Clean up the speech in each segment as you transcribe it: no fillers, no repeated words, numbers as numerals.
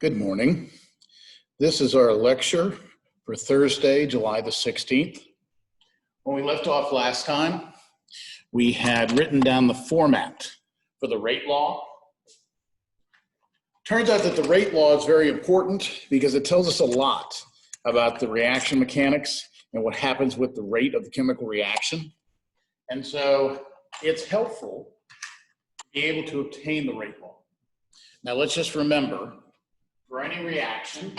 Good morning. This is our lecture for Thursday, July the 16th. When we left off last time, we had written down the format for the rate law. Turns out that the rate law is very important because it tells us a lot about the reaction mechanics and what happens with the rate of the chemical reaction. And so it's helpful to be able to obtain the rate law. Now let's just remember, for any reaction,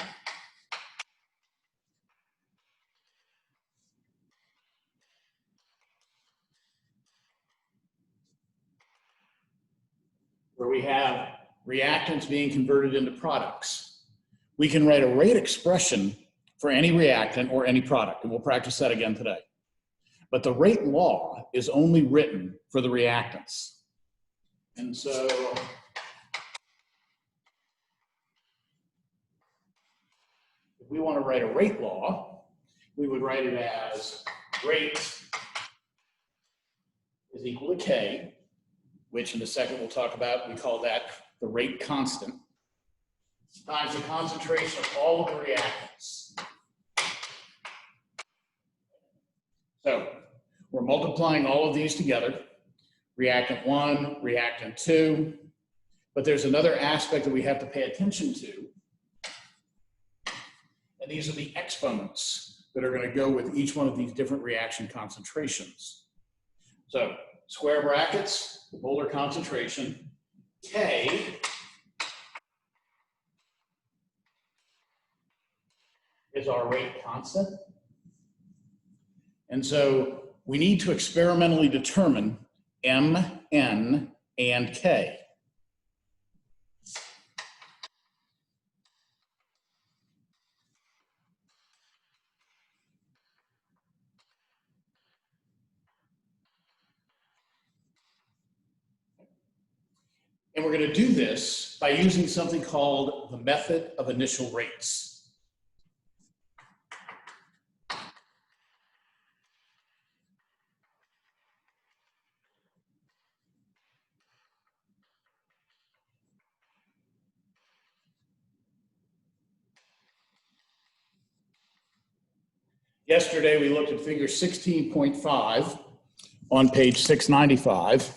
where we have reactants being converted into products, we can write a rate expression for any reactant or any product, and we'll practice that again today. But the rate law is only written for the reactants. And so if we want to write a rate law, we would write it as rate is equal to K, which in a second we'll talk about. We call that the rate constant, times the concentration of all of the reactants. So we're multiplying all of these together, reactant 1, reactant 2, but there's another aspect that we have to pay attention to, and these are the exponents that are going to go with each one of these different reaction concentrations. So square brackets, the molar concentration, K is our rate constant. And so we need to experimentally determine M, N, and K. And we're going to do this by using something called the method of initial rates. Yesterday, we looked at figure 16.5 on page 695.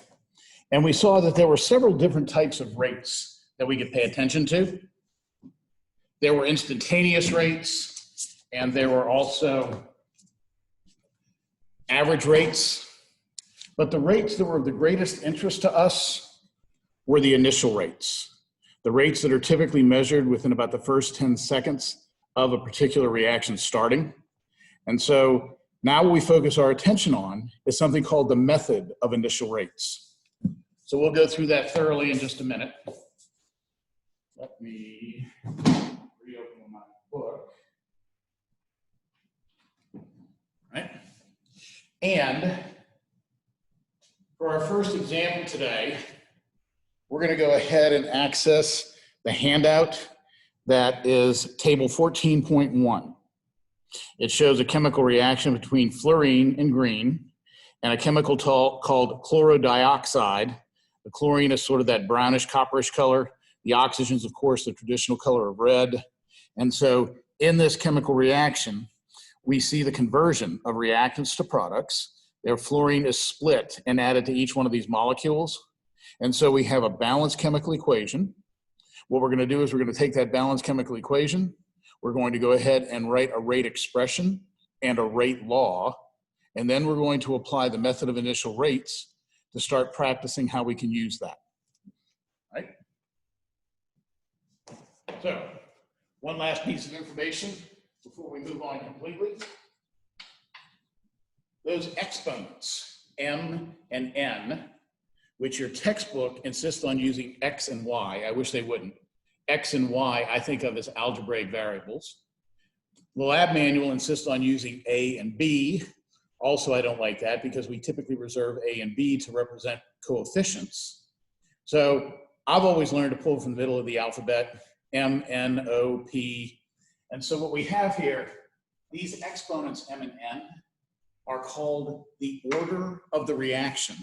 And we saw that there were several different types of rates that we could pay attention to. There were instantaneous rates, and there were also average rates. But the rates that were of the greatest interest to us were the initial rates, the rates that are typically measured within about the first 10 seconds of a particular reaction starting. And so now what we focus our attention on is something called the method of initial rates. So we'll go through that thoroughly in just a minute. Let me reopen my book. All right. And for our first example today, we're going to go ahead and access the handout that is table 14.1. It shows a chemical reaction between fluorine in green and a chemical called chlorodioxide. The chlorine is sort of that brownish, copperish color. The oxygen is, of course, the traditional color of red. And so in this chemical reaction, we see the conversion of reactants to products. Their fluorine is split and added to each one of these molecules. And so we have a balanced chemical equation. What we're going to do is we're going to take that balanced chemical equation. We're going to go ahead and write a rate expression and a rate law. And then we're going to apply the method of initial rates to start practicing how we can use that, right? So, one last piece of information before we move on completely. Those exponents, M and N, which your textbook insists on using X and Y, I wish they wouldn't. X and Y I think of as algebraic variables. The lab manual insists on using A and B. Also, I don't like that because we typically reserve A and B to represent coefficients. So I've always learned to pull from the middle of the alphabet, M, N, O, P. And so what we have here, these exponents M and N are called the order of the reaction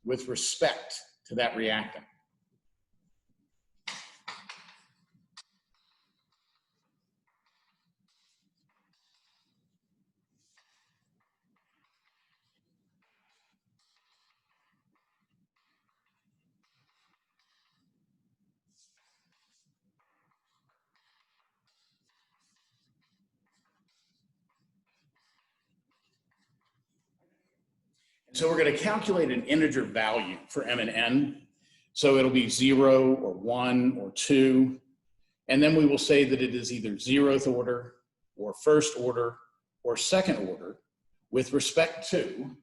with respect to that reactant. So we're going to calculate an integer value for M and N. So it'll be 0 or 1 or 2. And then we will say that it is either 0th order or 1st order or 2nd order with respect to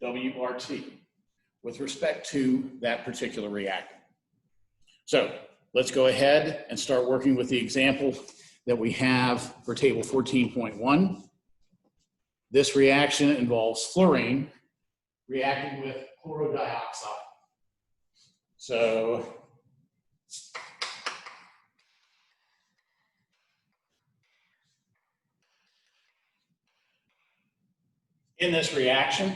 WRT, with respect to that particular reactant. So let's go ahead and start working with the example that we have for table 14.1. This reaction involves fluorine reacting with chloro-dioxide. So in this reaction,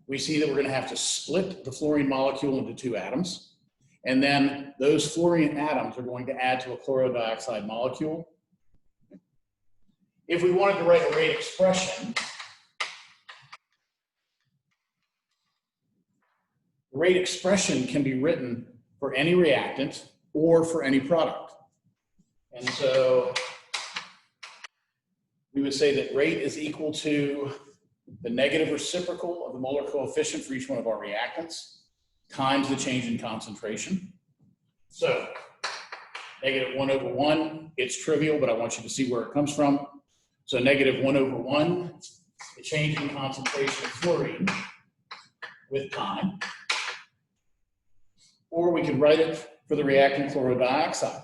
we see that we're going to have to split the fluorine molecule into 2 atoms. And then those fluorine atoms are going to add to a chloro-dioxide molecule. If we wanted to write a rate expression, the rate expression can be written for any reactant or for any product. And so we would say that rate is equal to the negative reciprocal of the molar coefficient for each one of our reactants times the change in concentration. So -1/1, it's trivial, but I want you to see where it comes from. So -1/1, the change in concentration of fluorine with time. Or we could write it for the reactant chloro-dioxide.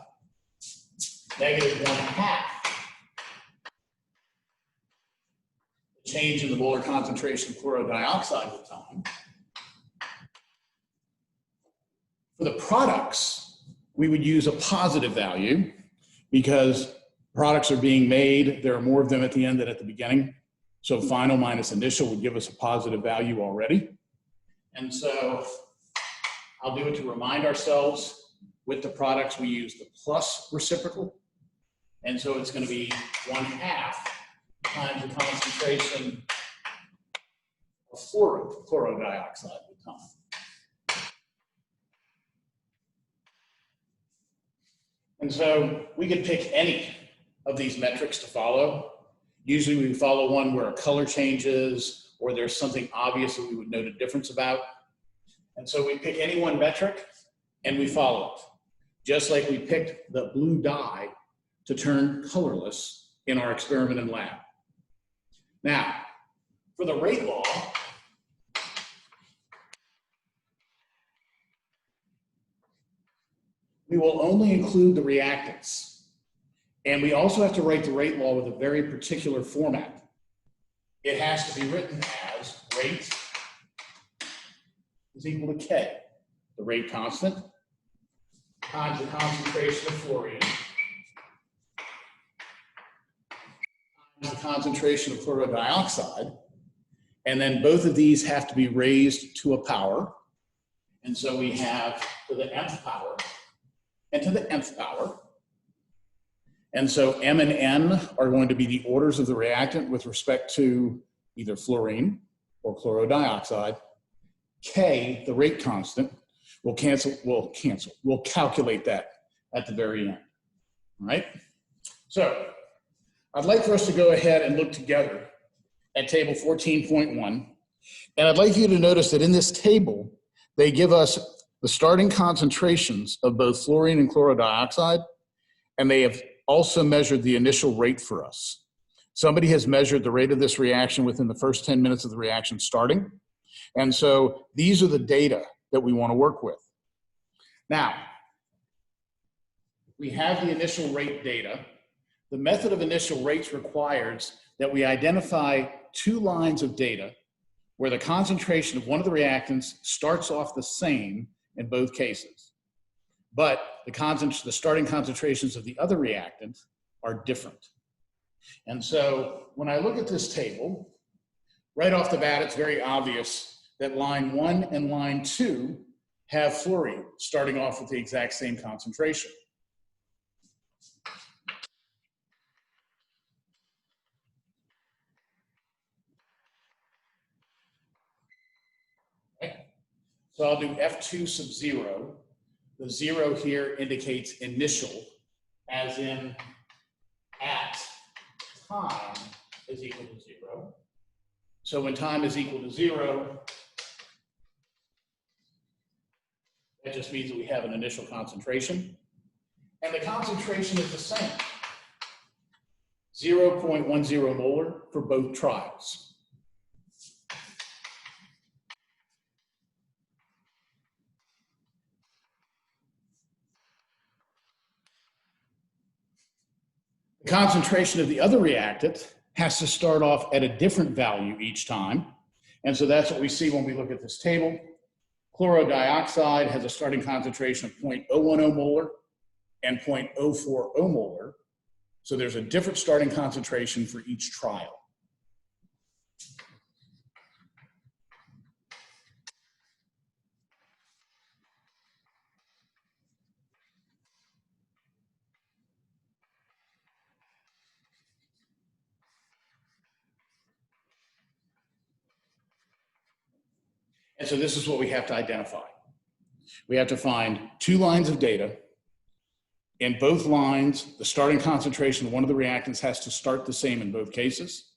-1/2, the change in the molar concentration of chloro-dioxide with time. For the products, we would use a positive value because products are being made. There are more of them at the end than at the beginning. So final minus initial would give us a positive value already. And so I'll do it to remind ourselves. With the products, we use the plus reciprocal. And so it's going to be 1/2 times the concentration of chloro-dioxide with time. And so we could pick any of these metrics to follow. Usually we follow one where a color changes or there's something obvious that we would note a difference about. And so we pick any one metric and we follow it. Just like we picked the blue dye to turn colorless in our experiment in lab. Now, for the rate law, we will only include the reactants. And we also have to write the rate law with a very particular format. It has to be written as rate is equal to K, the rate constant, times the concentration of fluorine, times the concentration of chloro-dioxide. And then both of these have to be raised to a power. And so we have to the nth power and to the nth power. And so M and N are going to be the orders of the reactant with respect to either fluorine or chloro-dioxide. K, the rate constant, we'll calculate that at the very end, all right? So I'd like for us to go ahead and look together at table 14.1. And I'd like you to notice that in this table, they give us the starting concentrations of both fluorine and chloro-dioxide, and they have also measured the initial rate for us. Somebody has measured the rate of this reaction within the first 10 minutes of the reaction starting. And so these are the data that we want to work with. Now, we have the initial rate data. The method of initial rates requires that we identify 2 lines of data where the concentration of one of the reactants starts off the same in both cases. But the starting concentrations of the other reactant are different. And so when I look at this table, right off the bat, it's very obvious that line 1 and line 2 have fluorine starting off with the exact same concentration. Okay. So I'll do F2 sub 0. The 0 here indicates initial, as in at time is equal to 0. So when time is equal to 0, that just means that we have an initial concentration. And the concentration is the same, 0.10 molar for both trials. The concentration of the other reactant has to start off at a different value each time. And so that's what we see when we look at this table. Chloro-dioxide has a starting concentration of 0.010 molar and 0.040 molar. So there's a different starting concentration for each trial. And so this is what we have to identify. We have to find 2 lines of data. In both lines, the starting concentration of one of the reactants has to start the same in both cases.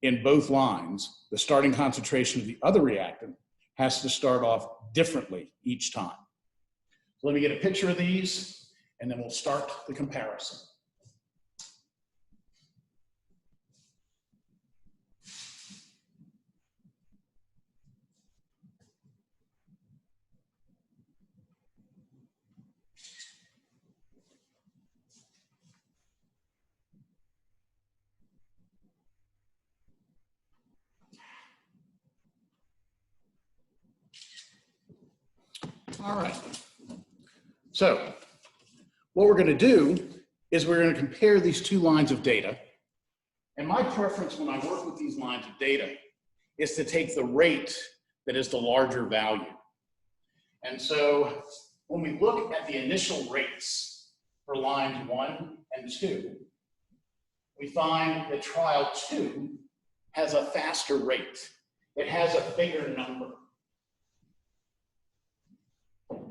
In both lines, the starting concentration of the other reactant has to start off differently each time. So let me get a picture of these, and then we'll start the comparison. All right. So what we're going to do is we're going to compare these 2 lines of data. And my preference when I work with these lines of data is to take the rate that is the larger value. And so when we look at the initial rates for lines 1 and 2, we find that trial 2 has a faster rate. It has a bigger number.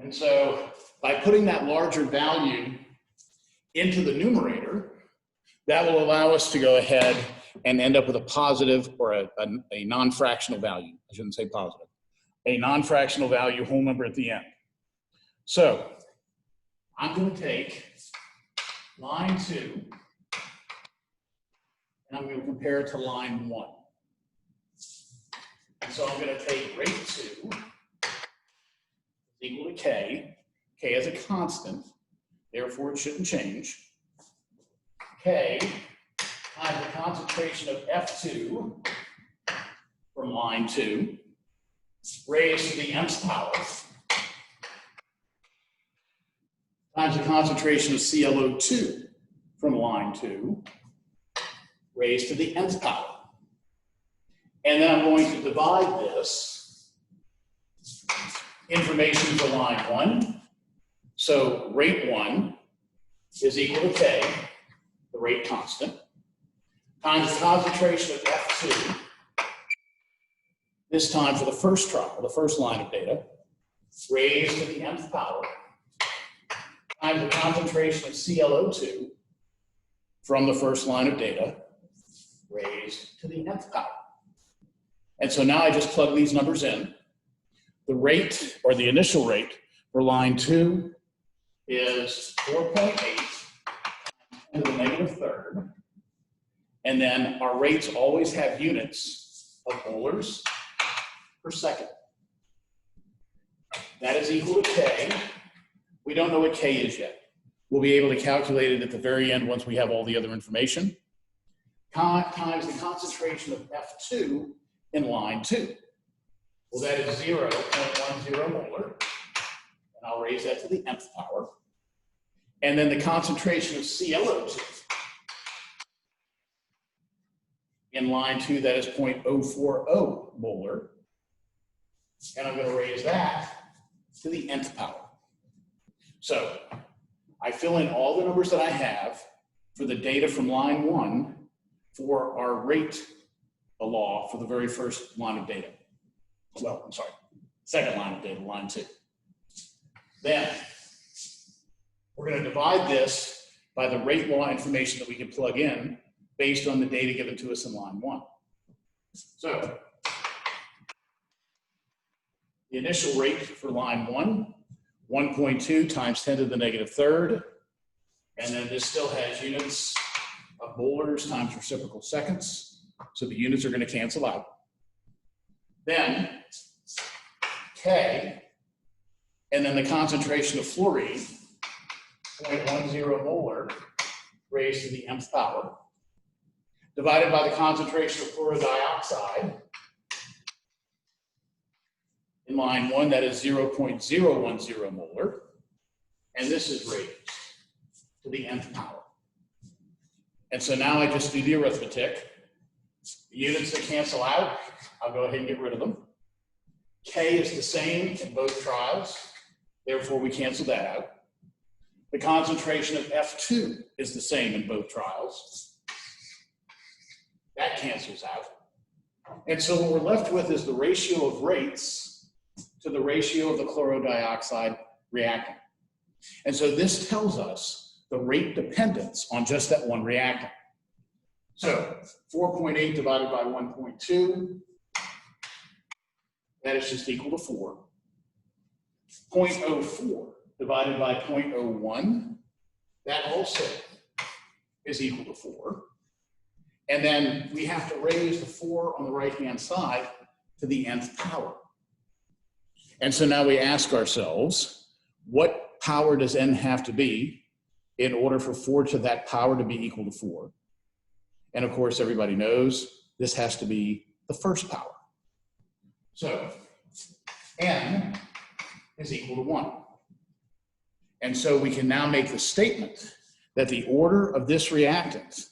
And so by putting that larger value into the numerator, that will allow us to go ahead and end up with a positive or a non-fractional value. I shouldn't say positive. A non-fractional value whole number at the end. So I'm going to take line 2 and I'm going to compare it to line 1. And so I'm going to take rate 2 equal to K. K is a constant, therefore it shouldn't change. K times the concentration of F2 from line 2 raised to the nth power times the concentration of ClO2 from line 2 raised to the nth power. And then I'm going to divide this information for line 1. So rate 1 is equal to K, the rate constant, times the concentration of F2, this time for the first trial, the first line of data, raised to the nth power, times the concentration of ClO2 from the first line of data, raised to the nth power. And so now I just plug these numbers in. The rate, or the initial rate, for line 2 is 4.8 to the negative third. And then our rates always have units of molars per second. That is equal to K. We don't know what K is yet. We'll be able to calculate it at the very end once we have all the other information. Times the concentration of F2 in line 2. Well, that is 0.10 molar, and I'll raise that to the nth power. And then the concentration of ClO2 in line 2, that is 0.040 molar, and I'm going to raise that to the nth power. So I fill in all the numbers that I have for the data from line 1 for our rate law for the very first line of data. Well, I'm sorry, second line of data, line 2. Then we're going to divide this by the rate law information that we can plug in based on the data given to us in line 1. So the initial rate for line 1, 1.2 times 10 to the negative third. And then this still has units of molars times reciprocal seconds. So the units are going to cancel out. Then K, and then the concentration of fluorine, 0.10 molar raised to the nth power, divided by the concentration of fluorodioxide. In line 1, that is 0.010 molar. And this is raised to the nth power. And so now I just do the arithmetic. The units that cancel out, I'll go ahead and get rid of them. K is the same in both trials, therefore we cancel that out. The concentration of F2 is the same in both trials. That cancels out. And so what we're left with is the ratio of rates to the ratio of the chloro-dioxide reactant. And so this tells us the rate dependence on just that one reactant. So 4.8 divided by 1.2, that is just equal to 4. 0.04 divided by 0.01, that also is equal to 4. And then we have to raise the 4 on the right-hand side to the nth power. And so now we ask ourselves, what power does n have to be in order for 4 to that power to be equal to 4? And of course, everybody knows this has to be the first power. So n is equal to 1. And so we can now make the statement that the order of this reactant,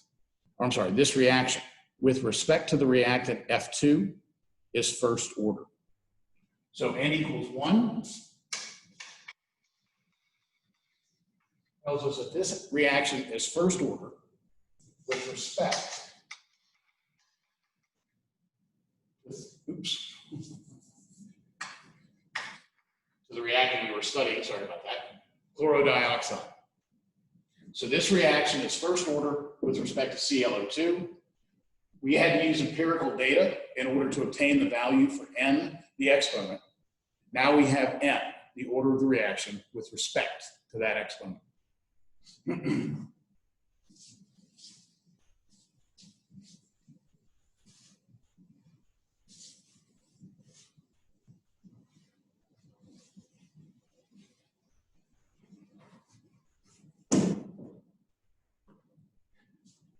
or I'm sorry, this reaction with respect to the reactant F2 is first order. So n equals 1 tells us that this reaction is first order with respect to the reactant we were studying, sorry about that, chloro-dioxide. So this reaction is first order with respect to ClO2. We had to use empirical data in order to obtain the value for n, the exponent. Now we have n, the order of the reaction, with respect to that exponent.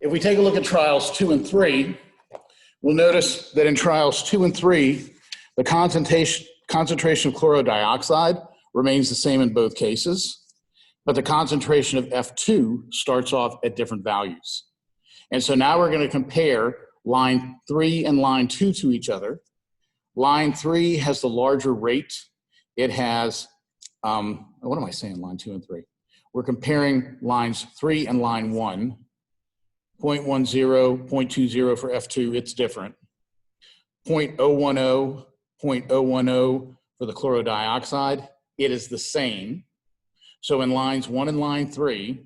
If we take a look at trials 2 and 3, we'll notice that in trials 2 and 3, the concentration of chloro-dioxide remains the same in both cases, but the concentration of F2 starts off at different values. And so now we're going to compare line 3 and line 2 to each other. Line 3 has the larger rate. It has, what am I saying, line 2 and 3? We're comparing lines 3 and line 1. 0.10, 0.20 for F2, it's different. 0.010, 0.010 for the chloro-dioxide, it is the same. So in lines 1 and line 3,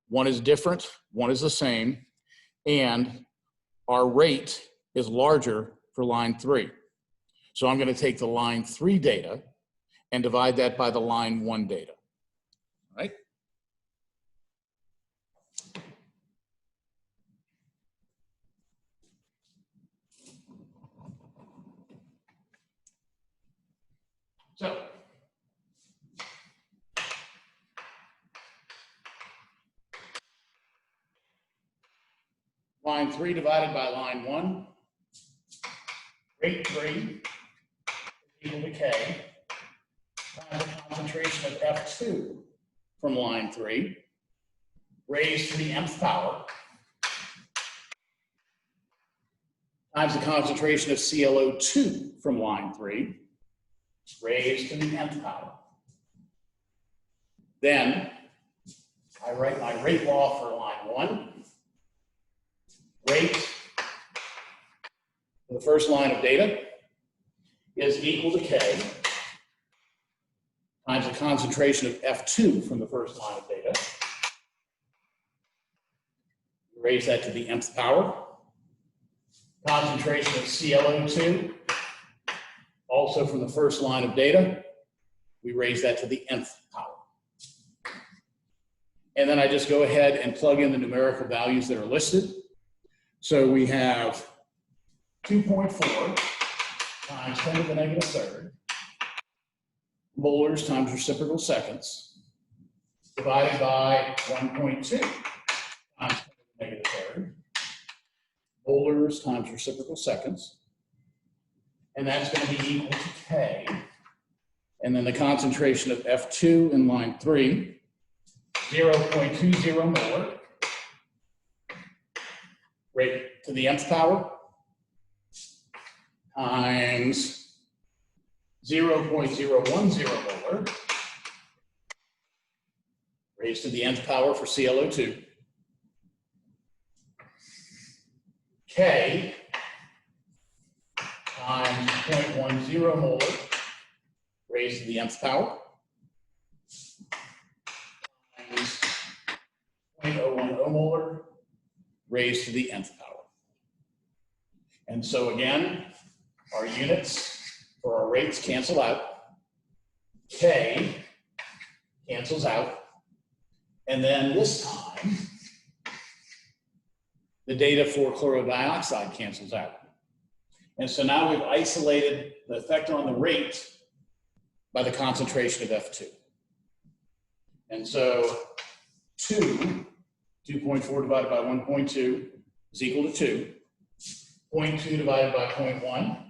one is different, one is the same, and our rate is larger for line 3. So I'm going to take the line 3 data and divide that by the line 1 data, right? So, line 3 divided by line 1, rate 3 is equal to K times the concentration of F2 from line 3 raised to the nth power times the concentration of ClO2 from line 3 raised to the nth power. Then I write my rate law for line 1. Rate for the first line of data is equal to K times the concentration of F2 from the first line of data. Raise that to the nth power. concentration of ClO2, also from the first line of data, we raise that to the nth power. And then I just go ahead and plug in the numerical values that are listed. So we have 2.4 times 10 to the negative third molars times reciprocal seconds divided by 1.2 times 10 to the negative third molars times reciprocal seconds. And that's going to be equal to K. And then the concentration of F2 in line 3, 0.20 molar, right to the nth power, times 0.010 molar, raised to the nth power for ClO2, K times 0.10 molar, raised to the nth power, times 0.010 molar, raised to the nth power. And so again, our units for our rates cancel out. K cancels out. And then this time, the data for chloro-dioxide cancels out. And so now we've isolated the effect on the rate by the concentration of F2. And so 2.4 divided by 1.2 is equal to 2. 0.2 divided by 0.1,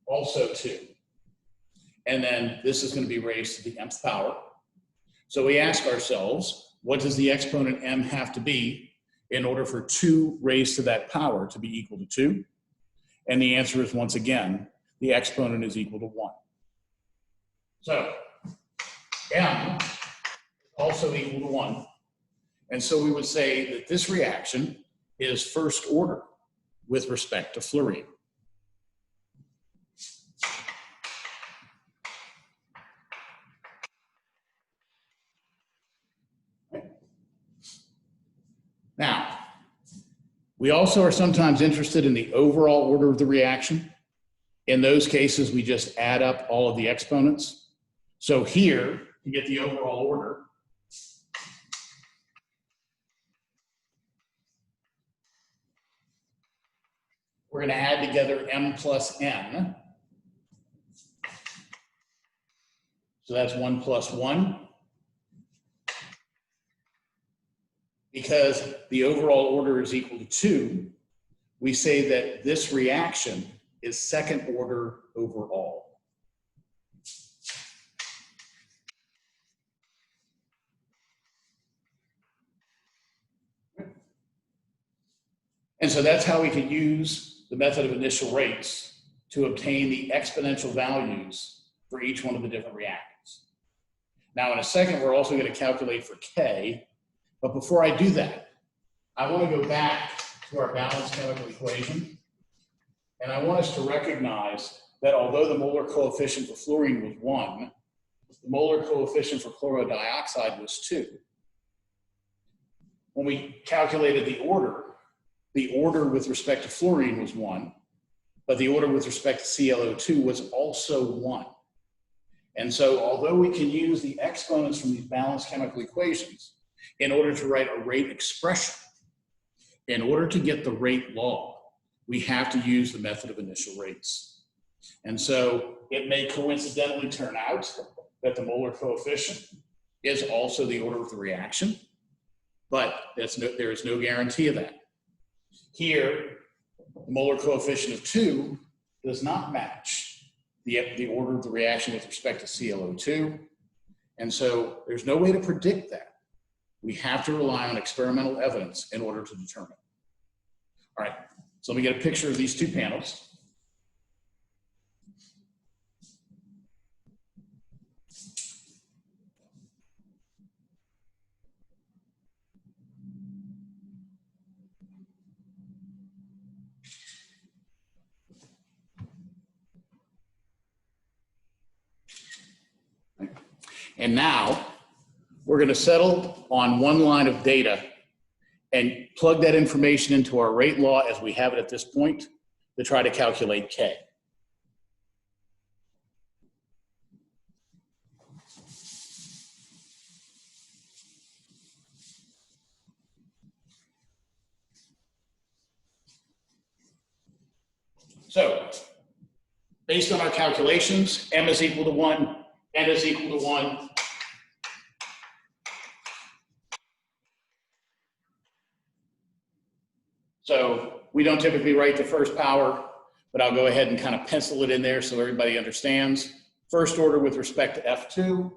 also 2. And then this is going to be raised to the nth power. So we ask ourselves, what does the exponent m have to be in order for 2 raised to that power to be equal to 2? And the answer is, once again, the exponent is equal to 1. So m is also equal to 1. And so we would say that this reaction is first order with respect to fluorine. Now, we also are sometimes interested in the overall order of the reaction. In those cases, we just add up all of the exponents. So here, to get the overall order, we're going to add together m plus n. So that's 1 plus 1. Because the overall order is equal to 2, we say that this reaction is second order overall. And so that's how we can use the method of initial rates to obtain the exponential values for each one of the different reactants. Now, in a second, we're also going to calculate for K. But before I do that, I want to go back to our balanced chemical equation. And I want us to recognize that although the molar coefficient for fluorine was 1, the molar coefficient for chloro-dioxide was 2. When we calculated the order with respect to fluorine was 1, but the order with respect to ClO2 was also 1. And so although we can use the exponents from these balanced chemical equations in order to write a rate expression, in order to get the rate law, we have to use the method of initial rates. And so it may coincidentally turn out that the molar coefficient is also the order of the reaction, but there is no guarantee of that. Here, the molar coefficient of 2 does not match the order of the reaction with respect to ClO2. And so there's no way to predict that. We have to rely on experimental evidence in order to determine. All right, so let me get a picture of these two panels. And now we're going to settle on one line of data and plug that information into our rate law as we have it at this point. to try to calculate K. So, based on our calculations, M is equal to 1, N is equal to 1. So, we don't typically write the first power, but I'll go ahead and kind of pencil it in there so everybody understands. First order with respect to F2.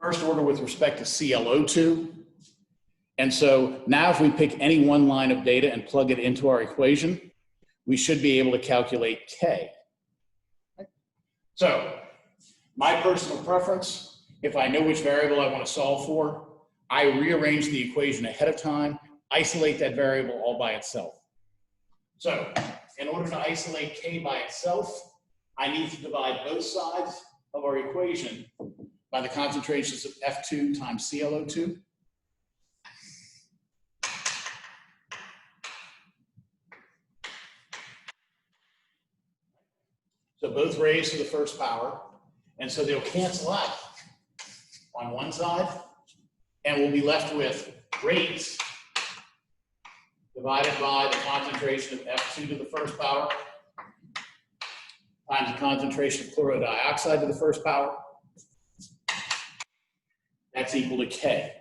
First order with respect to ClO2. And so now if we pick any one line of data and plug it into our equation, we should be able to calculate K. So my personal preference, if I know which variable I want to solve for, I rearrange the equation ahead of time, isolate that variable all by itself. So in order to isolate K by itself, I need to divide both sides of our equation by the concentrations of F2 times ClO2. So both raised to the first power, and so they'll cancel out on one side, and we'll be left with rates divided by the concentration of F2 to the first power times the concentration of chloride dioxide to the first power. That's equal to K,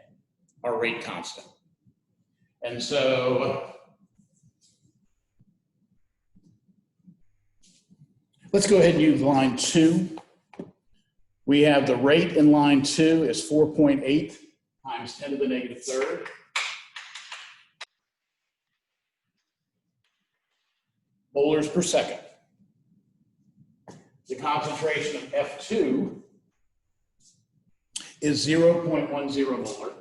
our rate constant. And so let's go ahead and use line 2. We have the rate in line 2 is 4.8 times 10 to the negative third. Molars per second. The concentration of F2 is 0.10 molar.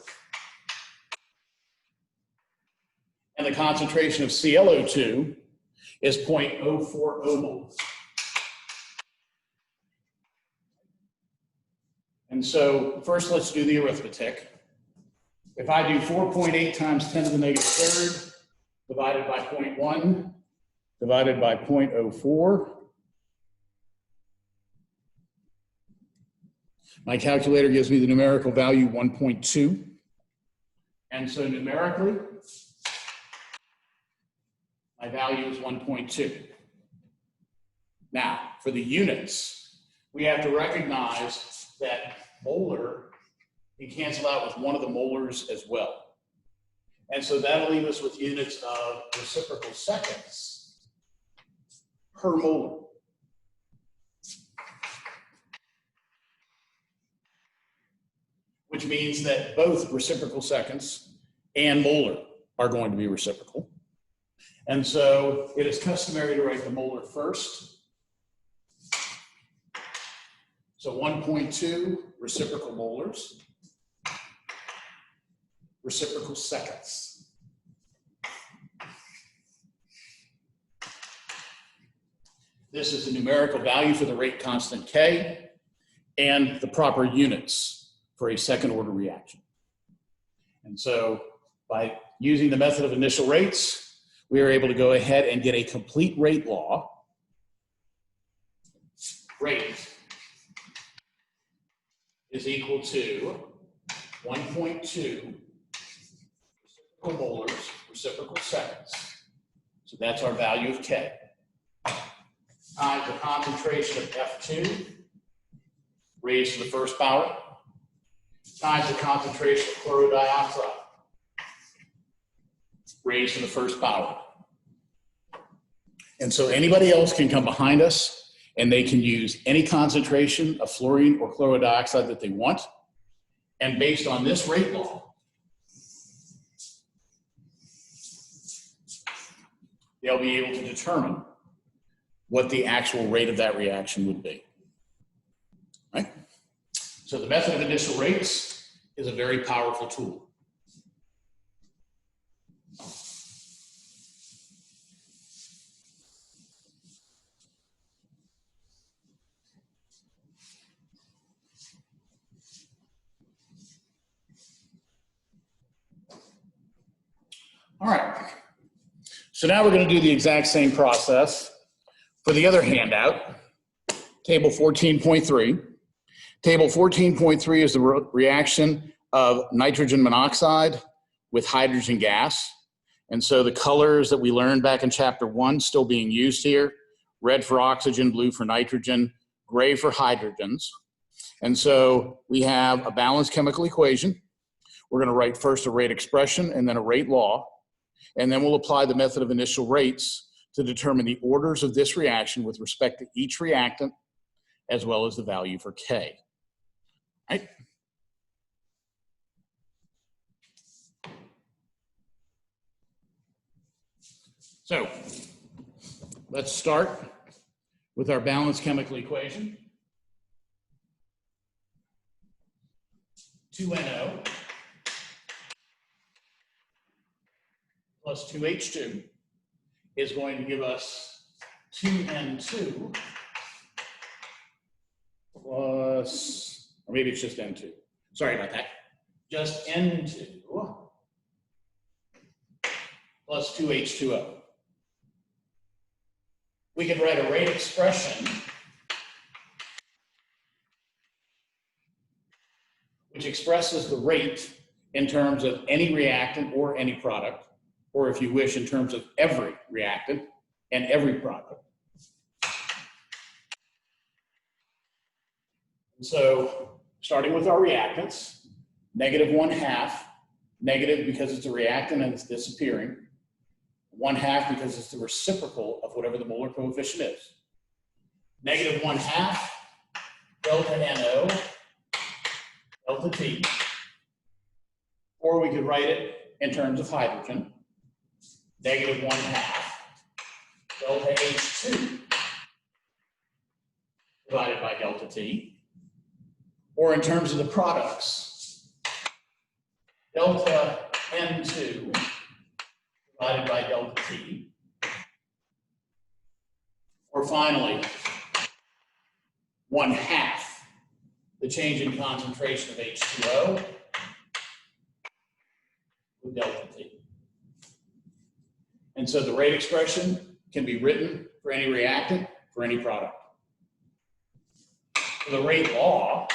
And the concentration of ClO2 is 0.040 moles. And so first let's do the arithmetic. If I do 4.8 times 10 to the negative third divided by 0.1 divided by 0.04, my calculator gives me the numerical value 1.2. And so numerically, my value is 1.2. Now, for the units, we have to recognize that molar can cancel out with one of the molars as well. And so that'll leave us with units of reciprocal seconds per molar. Which means that both reciprocal seconds and molar are going to be reciprocal. And so it is customary to write the molar first. So 1.2 reciprocal molars, reciprocal seconds. This is the numerical value for the rate constant K and the proper units for a second order reaction. And so by using the method of initial rates, we are able to go ahead and get a complete rate law. Rate is equal to 1.2 reciprocal molars, reciprocal seconds. So that's our value of K. Times the concentration of F2 raised to the first power times the concentration of chloride dioxide raised to the first power. And so anybody else can come behind us and they can use any concentration of fluorine or chloride dioxide that they want. And based on this rate law, they'll be able to determine what the actual rate of that reaction would be. Right? So the method of initial rates is a very powerful tool. All right. So now we're going to do the exact same process for the other handout, table 14.3. Table 14.3 is the reaction of nitrogen monoxide with hydrogen gas. And so the colors that we learned back in chapter 1 still being used here: red for oxygen, blue for nitrogen, gray for hydrogens. And so we have a balanced chemical equation. We're going to write first a rate expression and then a rate law. And then we'll apply the method of initial rates to determine the orders of this reaction with respect to each reactant, as well as the value for K. Right? So let's start with our balanced chemical equation. 2NO plus 2H2 is going to give us 2N2 plus, or maybe it's just N2. Sorry about that. Just N2 plus 2H2O. We could write a rate expression which expresses the rate in terms of any reactant or any product, or if you wish, in terms of every reactant and every product. And so, starting with our reactants, -1/2, negative because it's a reactant and it's disappearing, 1/2 because it's the reciprocal of whatever the molar coefficient is. -1/2 delta NO delta T, or we could write it in terms of hydrogen, -1/2 delta H2 divided by delta T, or in terms of the products, delta N2 divided by delta T, or finally, 1/2 the change in concentration of H2O with delta T. And so the rate expression can be written for any reactant, for any product. For the rate law,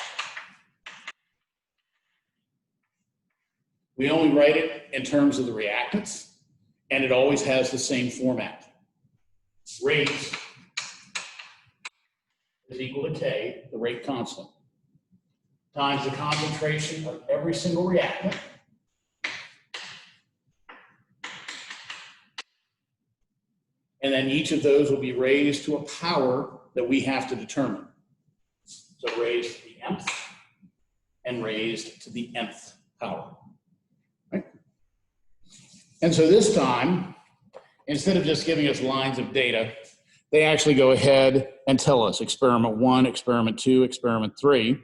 we only write it in terms of the reactants, and it always has the same format. Rate is equal to K, the rate constant, times the concentration of every single reactant and then each of those will be raised to a power that we have to determine. So raised to the nth and raised to the nth power. Right? And so this time, instead of just giving us lines of data, they actually go ahead and tell us experiment 1, experiment 2, experiment 3.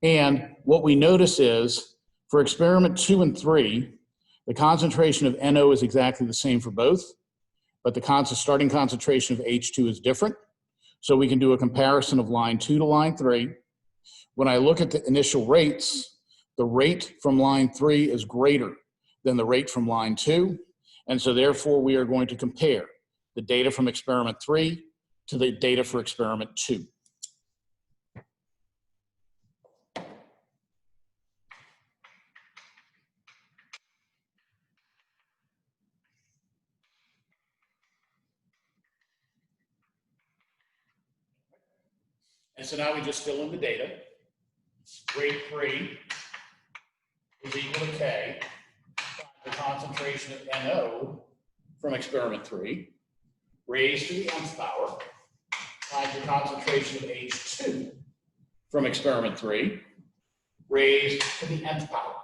And what we notice is for experiment 2 and 3, the concentration of NO is exactly the same for both, but the starting concentration of H2 is different. So we can do a comparison of line 2 to line 3. When I look at the initial rates, the rate from line 3 is greater than the rate from line 2. And so therefore we are going to compare the data from experiment 3 to the data for experiment 2. And so now we just fill in the data. Rate 3 is equal to K, the concentration of NO from experiment 3, raised to the nth power, times the concentration of H2 from experiment 3, raised to the nth power.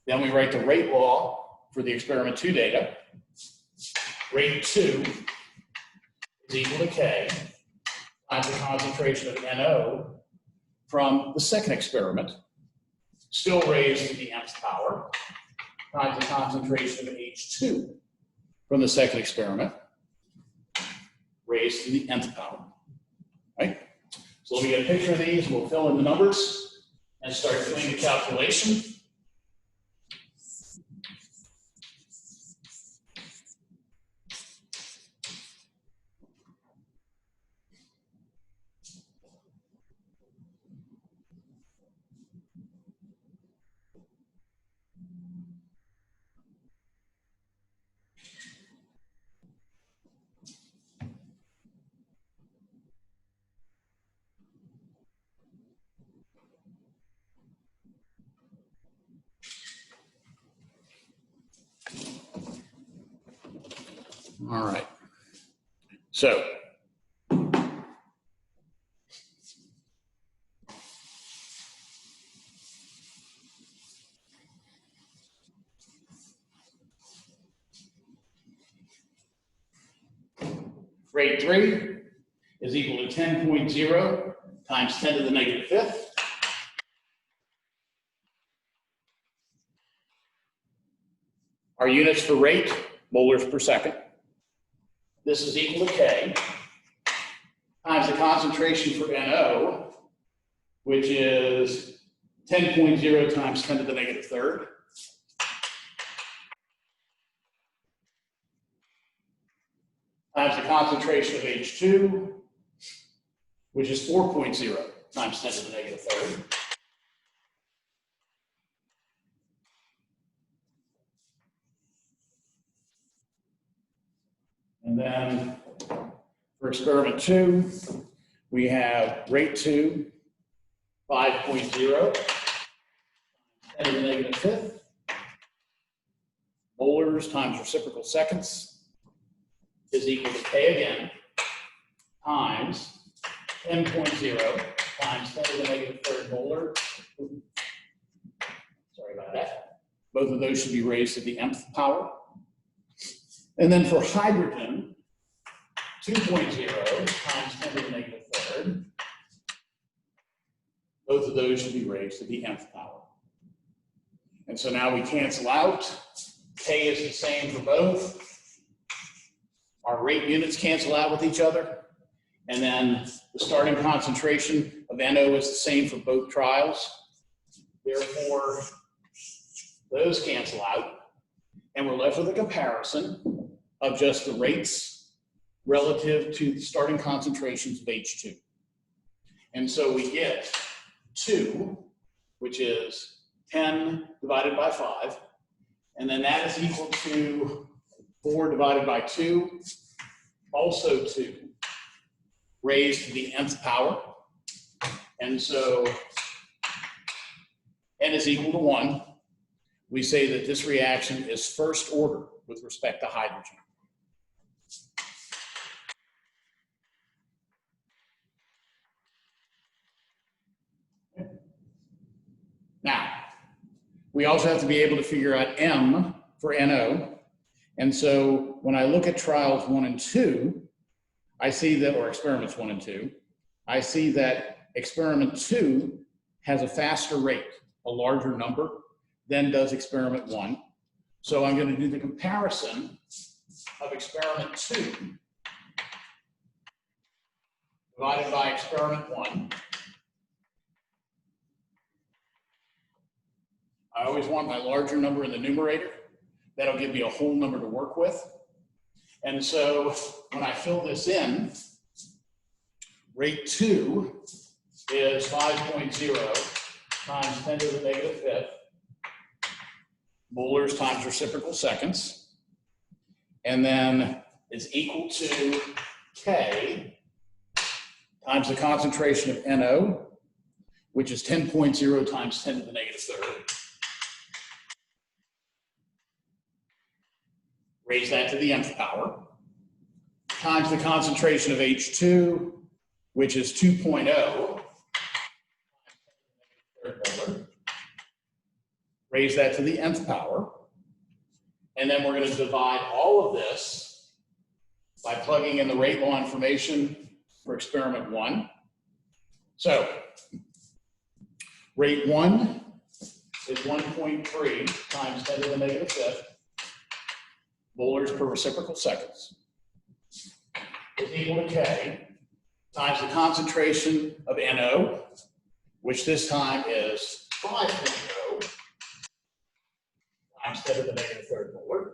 Then we write the rate law for the experiment 2 data. Rate 2 is equal to K, times the concentration of NO from the second experiment, still raised to the nth power, times the concentration of H2 from the second experiment, raised to the nth power, right? So let me get a picture of these, we'll fill in the numbers and start doing the calculation. All right. So rate 3 is equal to 10.0 times 10 to the negative fifth. Our units for rate, molars per second. This is equal to K times the concentration for NO, which is 10.0 times 10 to the negative third. Times the concentration of H2, which is 4.0 times 10 to the negative third. And then for experiment 2, we have rate 2, 5.0, 10 to the negative fifth, molars times reciprocal seconds is equal to K again, times 10.0 times 10 to the negative third molar. Sorry about that. Both of those should be raised to the nth power. And then for hydrogen, 2.0 times 10 to the negative third. Both of those should be raised to the nth power. And so now we cancel out. K is the same for both. Our rate units cancel out with each other. And then the starting concentration of NO is the same for both trials. Therefore, those cancel out. And we're left with a comparison of just the rates relative to the starting concentrations of H2. And so we get 2, which is 10 divided by 5. And then that is equal to 4 divided by 2, also 2, raised to the nth power. And so n is equal to 1. We say that this reaction is first order with respect to hydrogen. Now, we also have to be able to figure out M for NO. And so when I look at trials 1 and 2, I see that, or experiments 1 and 2, I see that experiment 2 has a faster rate, a larger number, than does experiment 1. So I'm going to do the comparison of experiment 2 divided by experiment 1. I always want my larger number in the numerator. That'll give me a whole number to work with. And so when I fill this in, rate 2 is 5.0 times 10 to the negative fifth, molars times reciprocal seconds. And then it's equal to K times the concentration of NO, which is 10.0 times 10 to the negative third. Raise that to the nth power, times the concentration of H2, which is 2.0, raise that to the nth power, and then we're going to divide all of this by plugging in the rate law information for experiment 1. So, rate 1 is 1.3 times 10 to the negative fifth, molars per reciprocal seconds, is equal to K times the concentration of NO, which this time is 5.0 times 10 to the negative third molar,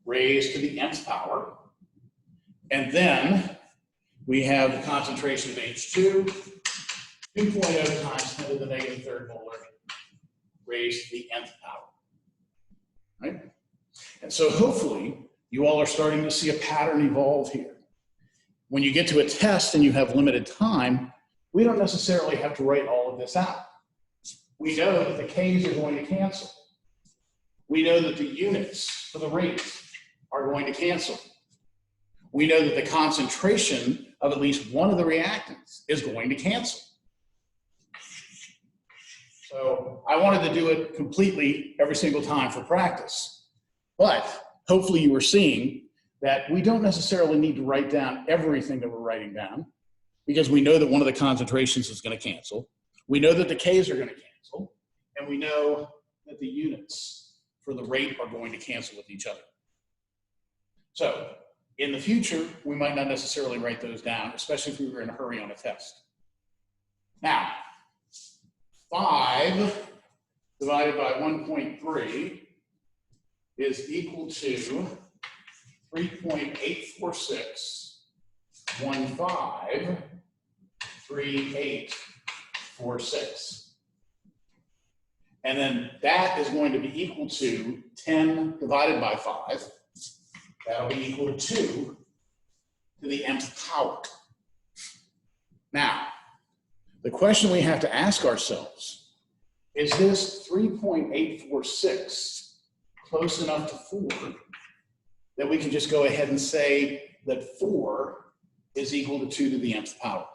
raised to the nth power. And then we have the concentration of H2, 2.0 times 10 to the negative third molar, raised to the nth power. Right? And so hopefully you all are starting to see a pattern evolve here. When you get to a test and you have limited time, we don't necessarily have to write all of this out. We know that the K's are going to cancel. We know that the units for the rates are going to cancel. we know that the concentration of at least one of the reactants is going to cancel. So I wanted to do it completely every single time for practice. But hopefully you were seeing that we don't necessarily need to write down everything that we're writing down, because we know that one of the concentrations is going to cancel. We know that the Ks are going to cancel, and we know that the units for the rate are going to cancel with each other. So in the future, we might not necessarily write those down, especially if we were in a hurry on a test. Now, 5 divided by 1.3 is equal to 3.846153.846. And then that is going to be equal to 10 divided by 5. That'll be equal to 2 to the nth power. Now, the question we have to ask ourselves, is this 3.846 close enough to 4 that we can just go ahead and say that 4 is equal to 2 to the nth power?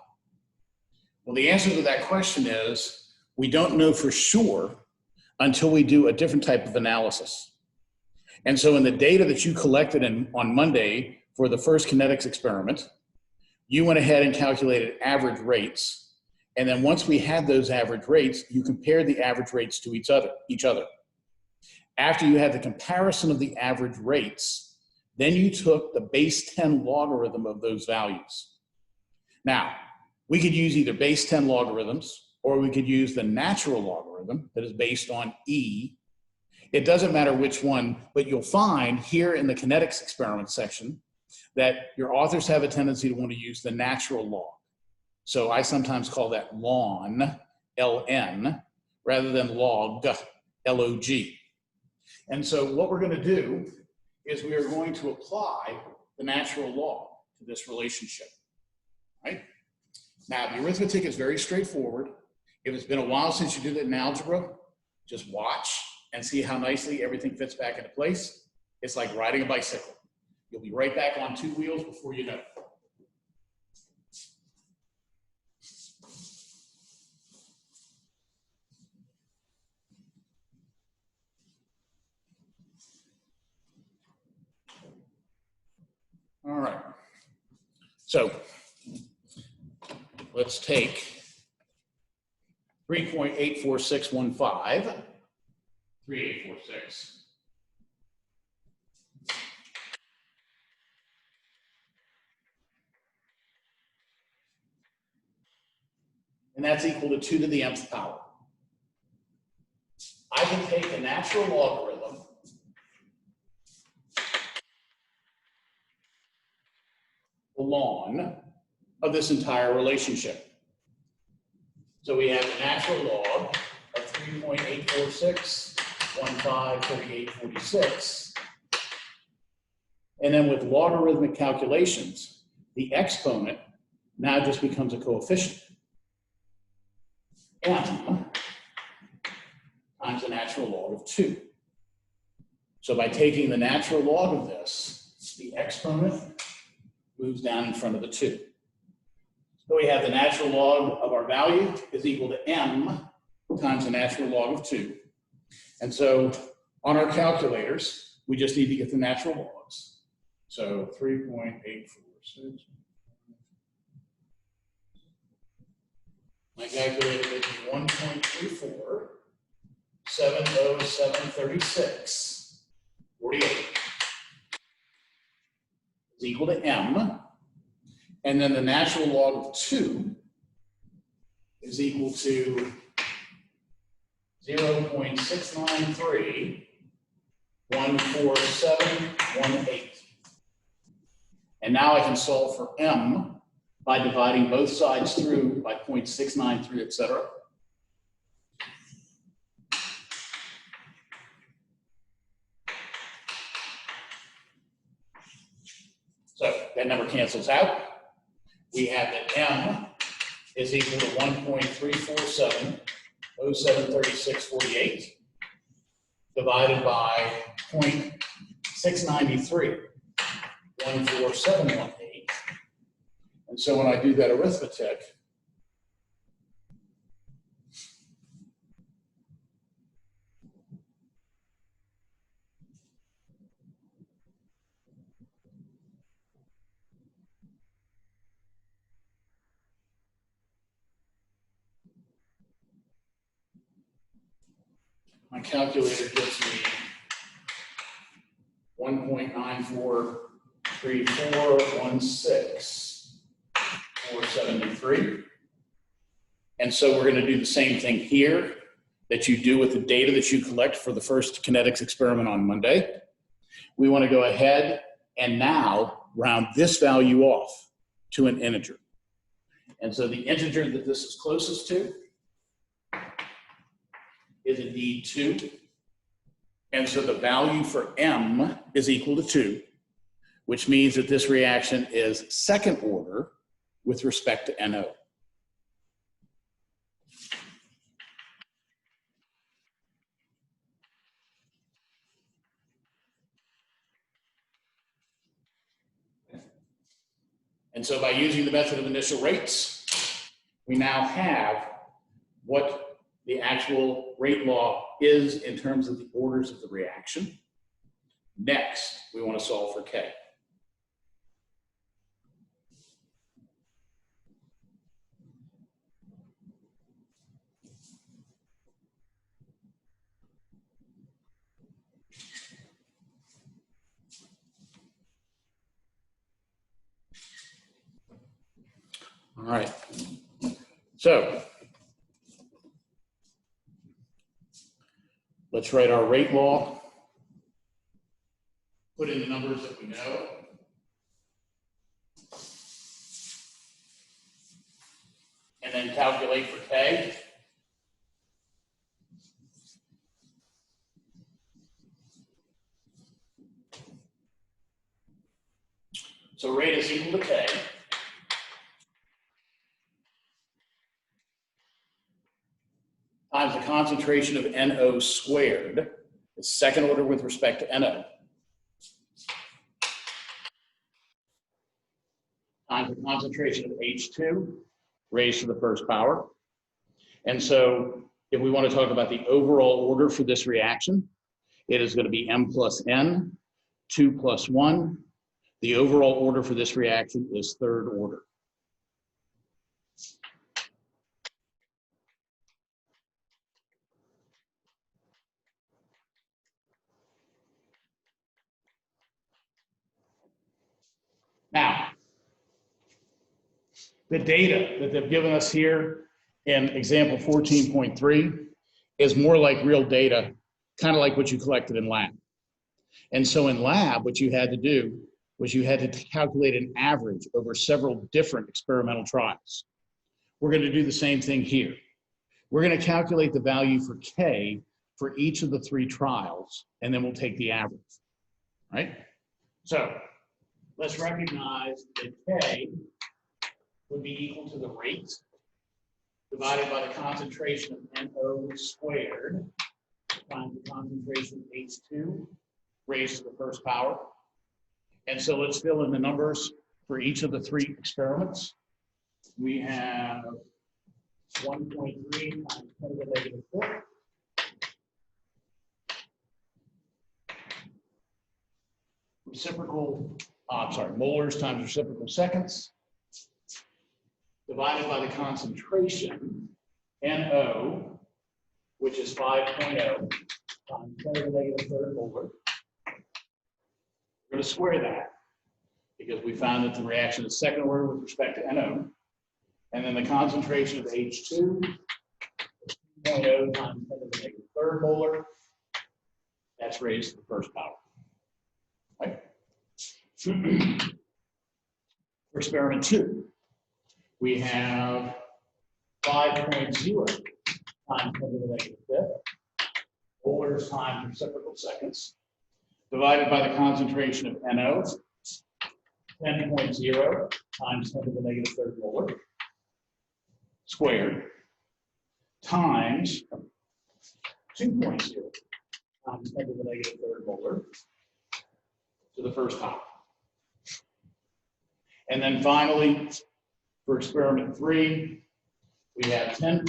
Well, the answer to that question is we don't know for sure until we do a different type of analysis. And so in the data that you collected on Monday for the first kinetics experiment, you went ahead and calculated average rates. And then once we had those average rates, you compared the average rates to each other. After you had the comparison of the average rates, then you took the base 10 logarithm of those values. Now, we could use either base 10 logarithms, or we could use the natural logarithm that is based on E. It doesn't matter which one, but you'll find here in the kinetics experiment section that your authors have a tendency to want to use the natural log. So I sometimes call that ln, Ln, rather than log, L-O-G. And so what we're going to do is we are going to apply the natural log to this relationship, right? Now, the arithmetic is very straightforward. If it's been a while since you did it in algebra, just watch and see how nicely everything fits back into place. It's like riding a bicycle. You'll be right back on 2 wheels before you know it. All right, so let's take 3.84615, 3846. And that's equal to 2 to the nth power. I can take the natural logarithm ln of this entire relationship. So we have the natural log of 3.846153846. And then with logarithmic calculations, the exponent now just becomes a coefficient. M times the natural log of 2. So by taking the natural log of this, the exponent moves down in front of the 2. So we have the natural log of our value is equal to m times the natural log of 2. And so on our calculators, we just need to get the natural logs. So 3.846. My calculator gives me 1.34, 70736, 48. Is equal to m, and then the natural log of 2 is equal to 0.693141718. And now I can solve for m by dividing both sides through by 0.693, etc. So that number cancels out. We have that m is equal to 1.347073648 divided by 0.693. 14718. And so when I do that arithmetic, my calculator gives me 1.943416,473. And so we're going to do the same thing here that you do with the data that you collect for the first kinetics experiment on Monday. We want to go ahead and now round this value off to an integer. And so the integer that this is closest to is indeed 2. And so the value for M is equal to 2, which means that this reaction is second order with respect to NO. And so by using the method of initial rates, we now have what the actual rate law is in terms of the orders of the reaction. Next, we want to solve for K. All right. So let's write our rate law, put in the numbers that we know. And then calculate for K. So rate is equal to K. Times the concentration of NO squared, is second order with respect to NO, times the concentration of H2 raised to the first power. And so if we want to talk about the overall order for this reaction, it is going to be M plus N, 2 plus 1. The overall order for this reaction is third order. Now, the data that they've given us here in example 14.3 is more like real data, kind of like what you collected in lab. And so in lab, what you had to do was you had to calculate an average over several different experimental trials. We're going to do the same thing here. We're going to calculate the value for K for each of the 3 trials, and then we'll take the average, right? So let's recognize that K would be equal to the rate divided by the concentration of NO squared times the concentration of H2 raised to the first power. And so let's fill in the numbers for each of the 3 experiments. We have 1.3 times 10 to the negative 4. Molars times reciprocal seconds, divided by the concentration, NO, which is 5.0, times 10 to the negative 3rd molar. We're going to square that, because we found that the reaction is second order with respect to NO. And then the concentration of H2, 2.0 times 10 to the negative 3rd molar. That's raised to the first power. Right? For experiment 2, we have 5.0 times 10 to the negative 5th, molars times reciprocal seconds, divided by the concentration of NO, 10.0 times 10 to the negative 3rd molar, squared, times 2.0 times 10 to the negative 3rd molar to the first power. And then finally, for experiment 3, we have 10.0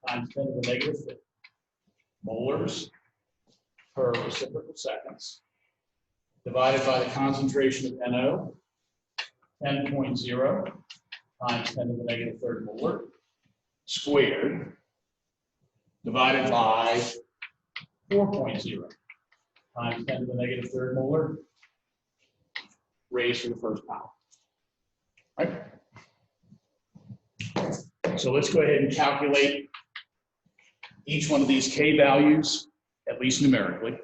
times 10 to the negative 5 molars per reciprocal seconds divided by the concentration of NO, 10.0 times 10 to the negative 3rd molar squared divided by 4.0 times 10 to the negative 3rd molar raised to the 1st power. Right? So let's go ahead and calculate each one of these K values, at least numerically.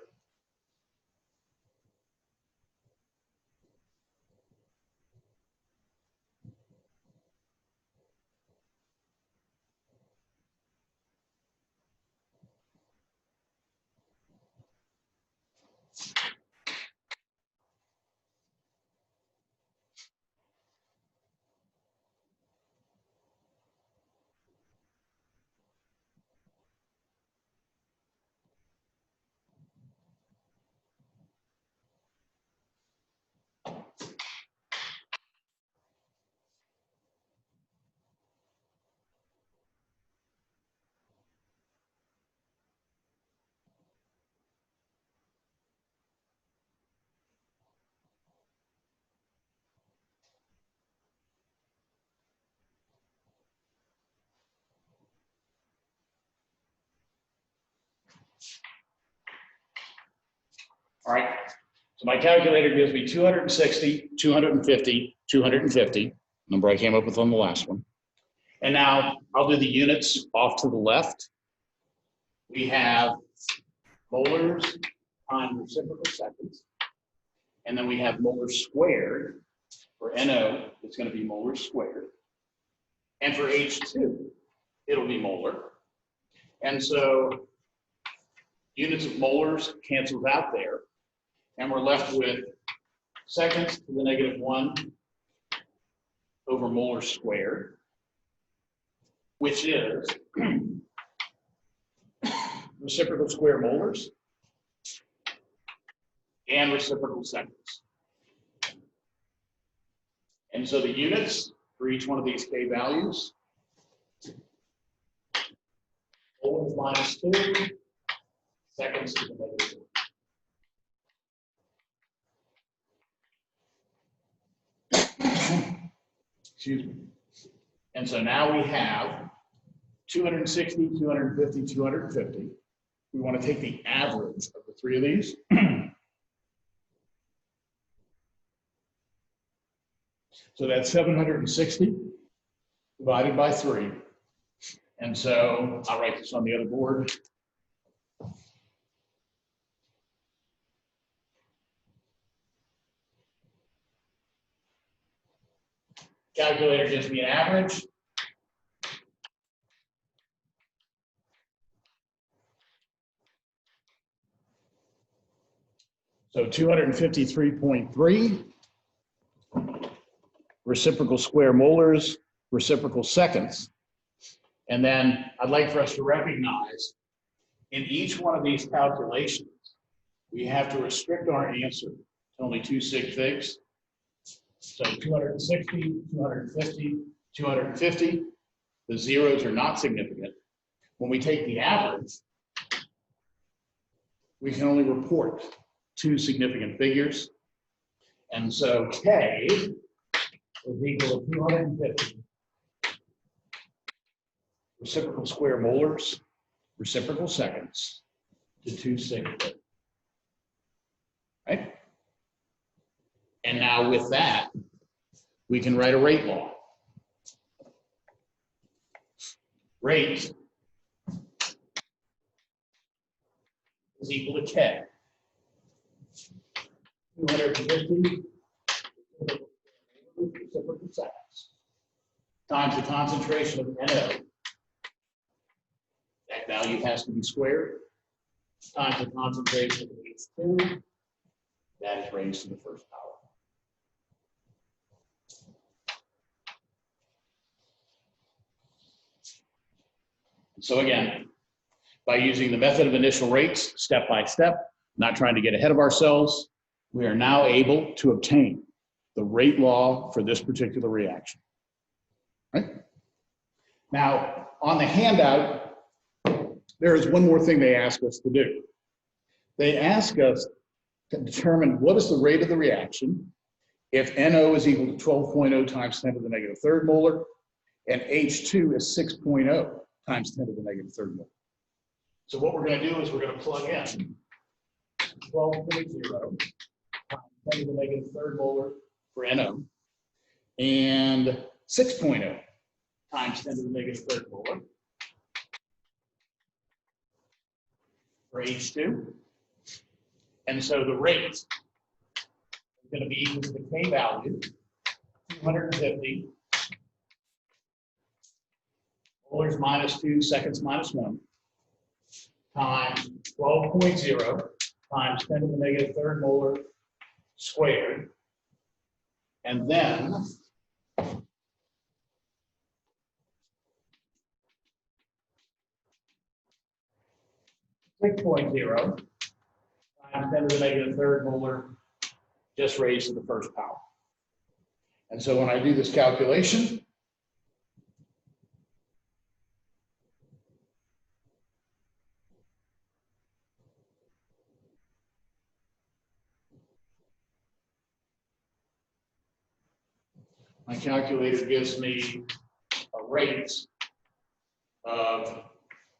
All right, so my calculator gives me 260, 250, 250, number I came up with on the last one. And now I'll do the units off to the left. We have molars times reciprocal seconds. And then we have molars squared. For NO, it's going to be molars squared. And for H2, it'll be molar. And so units of molars cancels out there. And we're left with seconds to the negative 1 over molar squared, which is reciprocal square molars and reciprocal seconds. And so the units for each one of these K values, molars minus 2, seconds to the negative 1. Excuse me. And so now we have 260, 250, 250. We want to take the average of the 3 of these. So that's 760 divided by 3. And so I'll write this on the other board. Calculator gives me an average. So 253.3 reciprocal square molars, reciprocal seconds. And then I'd like for us to recognize in each one of these calculations, we have to restrict our answer to only 2 sig figs. So 260, 250, 250, the zeros are not significant. When we take the average, we can only report 2 significant figures. And so K is equal to 250 reciprocal square molars, reciprocal seconds to 2 sig figs. Right? And now with that, we can write a rate law. Rate is equal to K. 250 reciprocal seconds times the concentration of NO. That value has to be squared times the concentration of H2. That is raised to the 1st power. So again, by using the method of initial rates, step by step, not trying to get ahead of ourselves, we are now able to obtain the rate law for this particular reaction. Right? Now, on the handout, there is one more thing they ask us to do. They ask us to determine what is the rate of the reaction if NO is equal to 12.0 times 10 to the negative third molar, and H2 is 6.0 times 10 to the negative third molar. So what we're going to do is we're going to plug in 12.0 times 10 to the negative third molar for NO, and 6.0 times 10 to the negative third molar for H2. And so the rate is going to be equal to the K value, 250 molars minus 2, seconds minus 1, times 12.0 times 10 to the negative third molar squared. And then six point zero times 10 to the negative third molar, just raised to the first power. And so when I do this calculation, my calculator gives me a rate of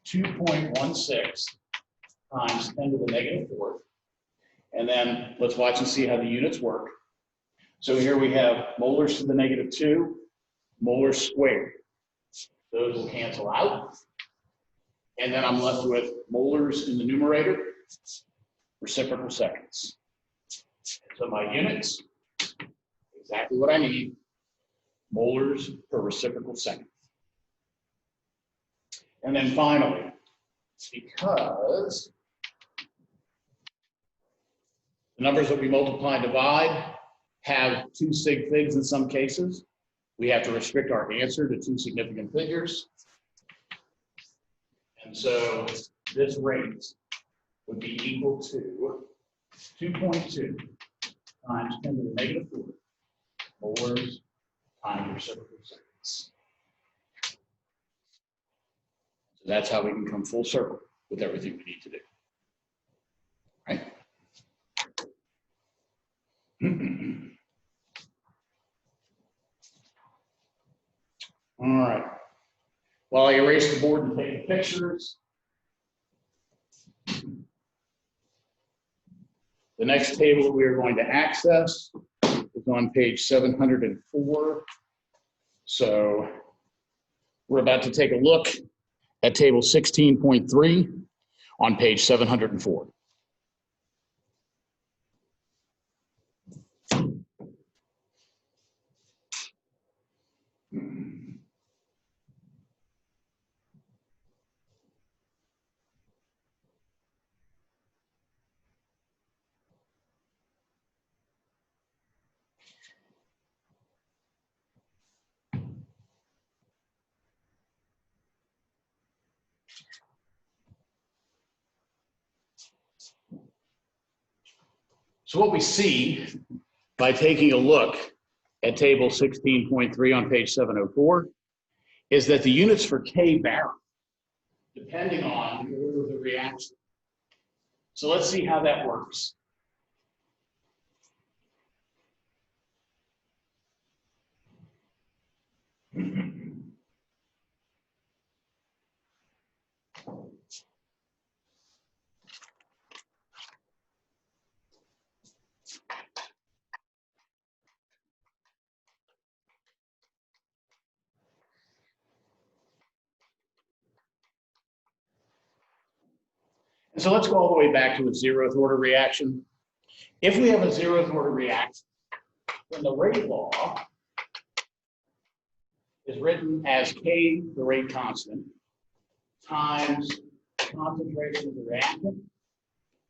2.16 times 10 to the negative fourth. And then let's watch and see how the units work. So here we have molars to the negative 2, molars squared. Those will cancel out. And then I'm left with molars in the numerator, reciprocal seconds. So my units, exactly what I need, molars per reciprocal second. And then finally, because the numbers that we multiply and divide have two sig figs in some cases, we have to restrict our answer to two significant figures. And so this rate would be equal to 2.2 times 10 to the negative 4 molars times reciprocal seconds. So that's how we can come full circle with everything we need to do. Right? All right. While I erase the board and take the pictures, the next table that we are going to access is on page 704. So we're about to take a look at table 16.3 on page 704. So what we see by taking a look at table 16.3 on page 704 is that the units for K vary depending on the order of the reaction. So let's see how that works. And so let's go all the way back to a 0th order reaction. If we have a 0th order reaction, then the rate law is written as K, the rate constant, times the concentration of the reactant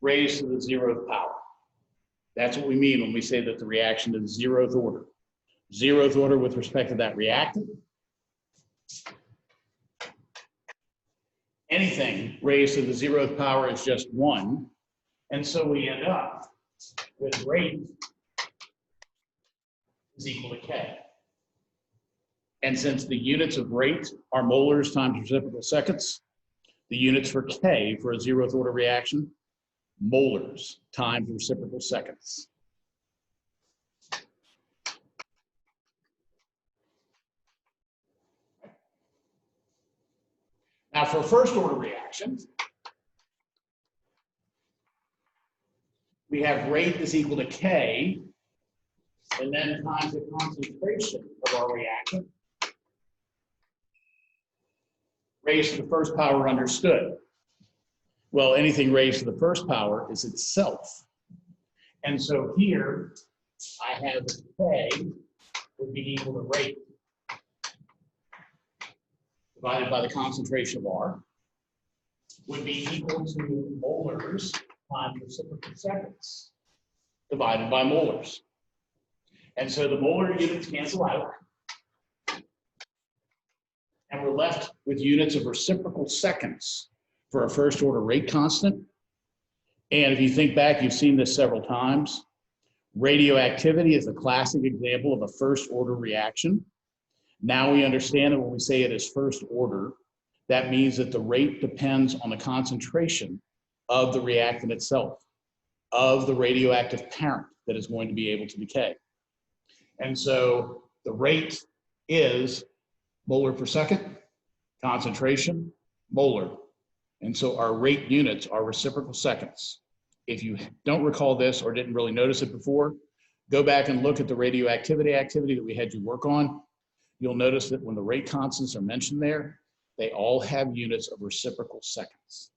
raised to the 0th power. That's what we mean when we say that the reaction is 0th order. 0th order with respect to that reactant. Anything raised to the 0th power is just 1. And so we end up with rate is equal to K. And since the units of rate are molars times reciprocal seconds, the units for K for a 0th order reaction, molars times reciprocal seconds. Now for first order reactions, we have rate is equal to K, and then times the concentration of our reaction, raised to the first power understood. Well, anything raised to the first power is itself. And so here, I have K would be equal to rate divided by the concentration of R would be equal to molars times reciprocal seconds divided by molars. And so the molar units cancel out. And we're left with units of reciprocal seconds for a first order rate constant. And if you think back, you've seen this several times. Radioactivity is a classic example of a first order reaction. Now we understand that when we say it is first order, that means that the rate depends on the concentration of the reactant itself, of the radioactive parent that is going to be able to decay. And so the rate is molar per second, concentration, molar. And so our rate units are reciprocal seconds. If you don't recall this or didn't really notice it before, go back and look at the radioactivity activity that we had you work on. You'll notice that when the rate constants are mentioned there, they all have units of reciprocal seconds.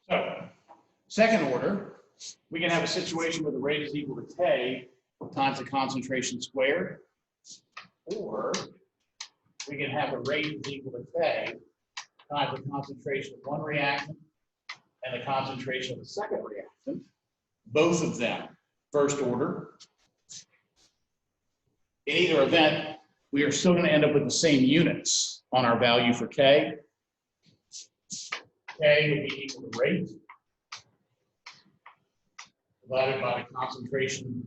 So, second order, we can have a situation where the rate is equal to K times the concentration squared, or we can have a rate is equal to K times the concentration of one reactant and the concentration of the second reactant, both of them first order. In either event, we are still going to end up with the same units on our value for K. K would be equal to rate divided by the concentration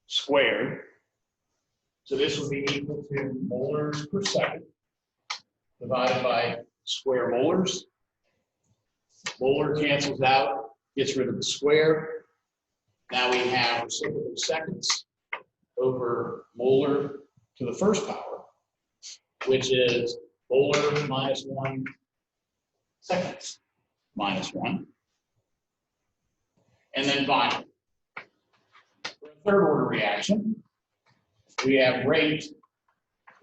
squared. So this would be equal to molars per second divided by square molars. Molar cancels out, gets rid of the square. Now we have reciprocal seconds over molar to the first power, which is molar minus 1 seconds minus 1. And then finally, for a third order reaction, we have rate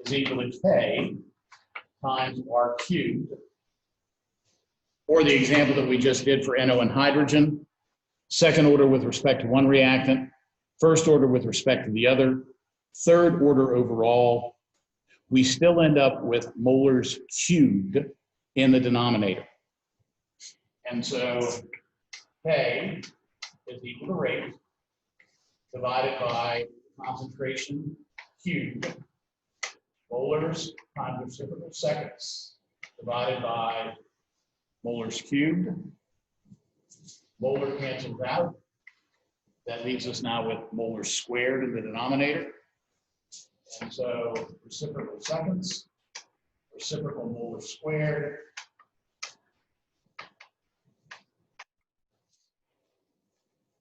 is equal to K times R cubed, or the example that we just did for NO and hydrogen, second order with respect to one reactant, first order with respect to the other, third order overall, we still end up with molars cubed in the denominator. And so K is equal to rate divided by concentration cubed, molars times reciprocal seconds divided by molars cubed. Molar cancels out. That leaves us now with molars squared in the denominator. And so reciprocal seconds, reciprocal molar squared.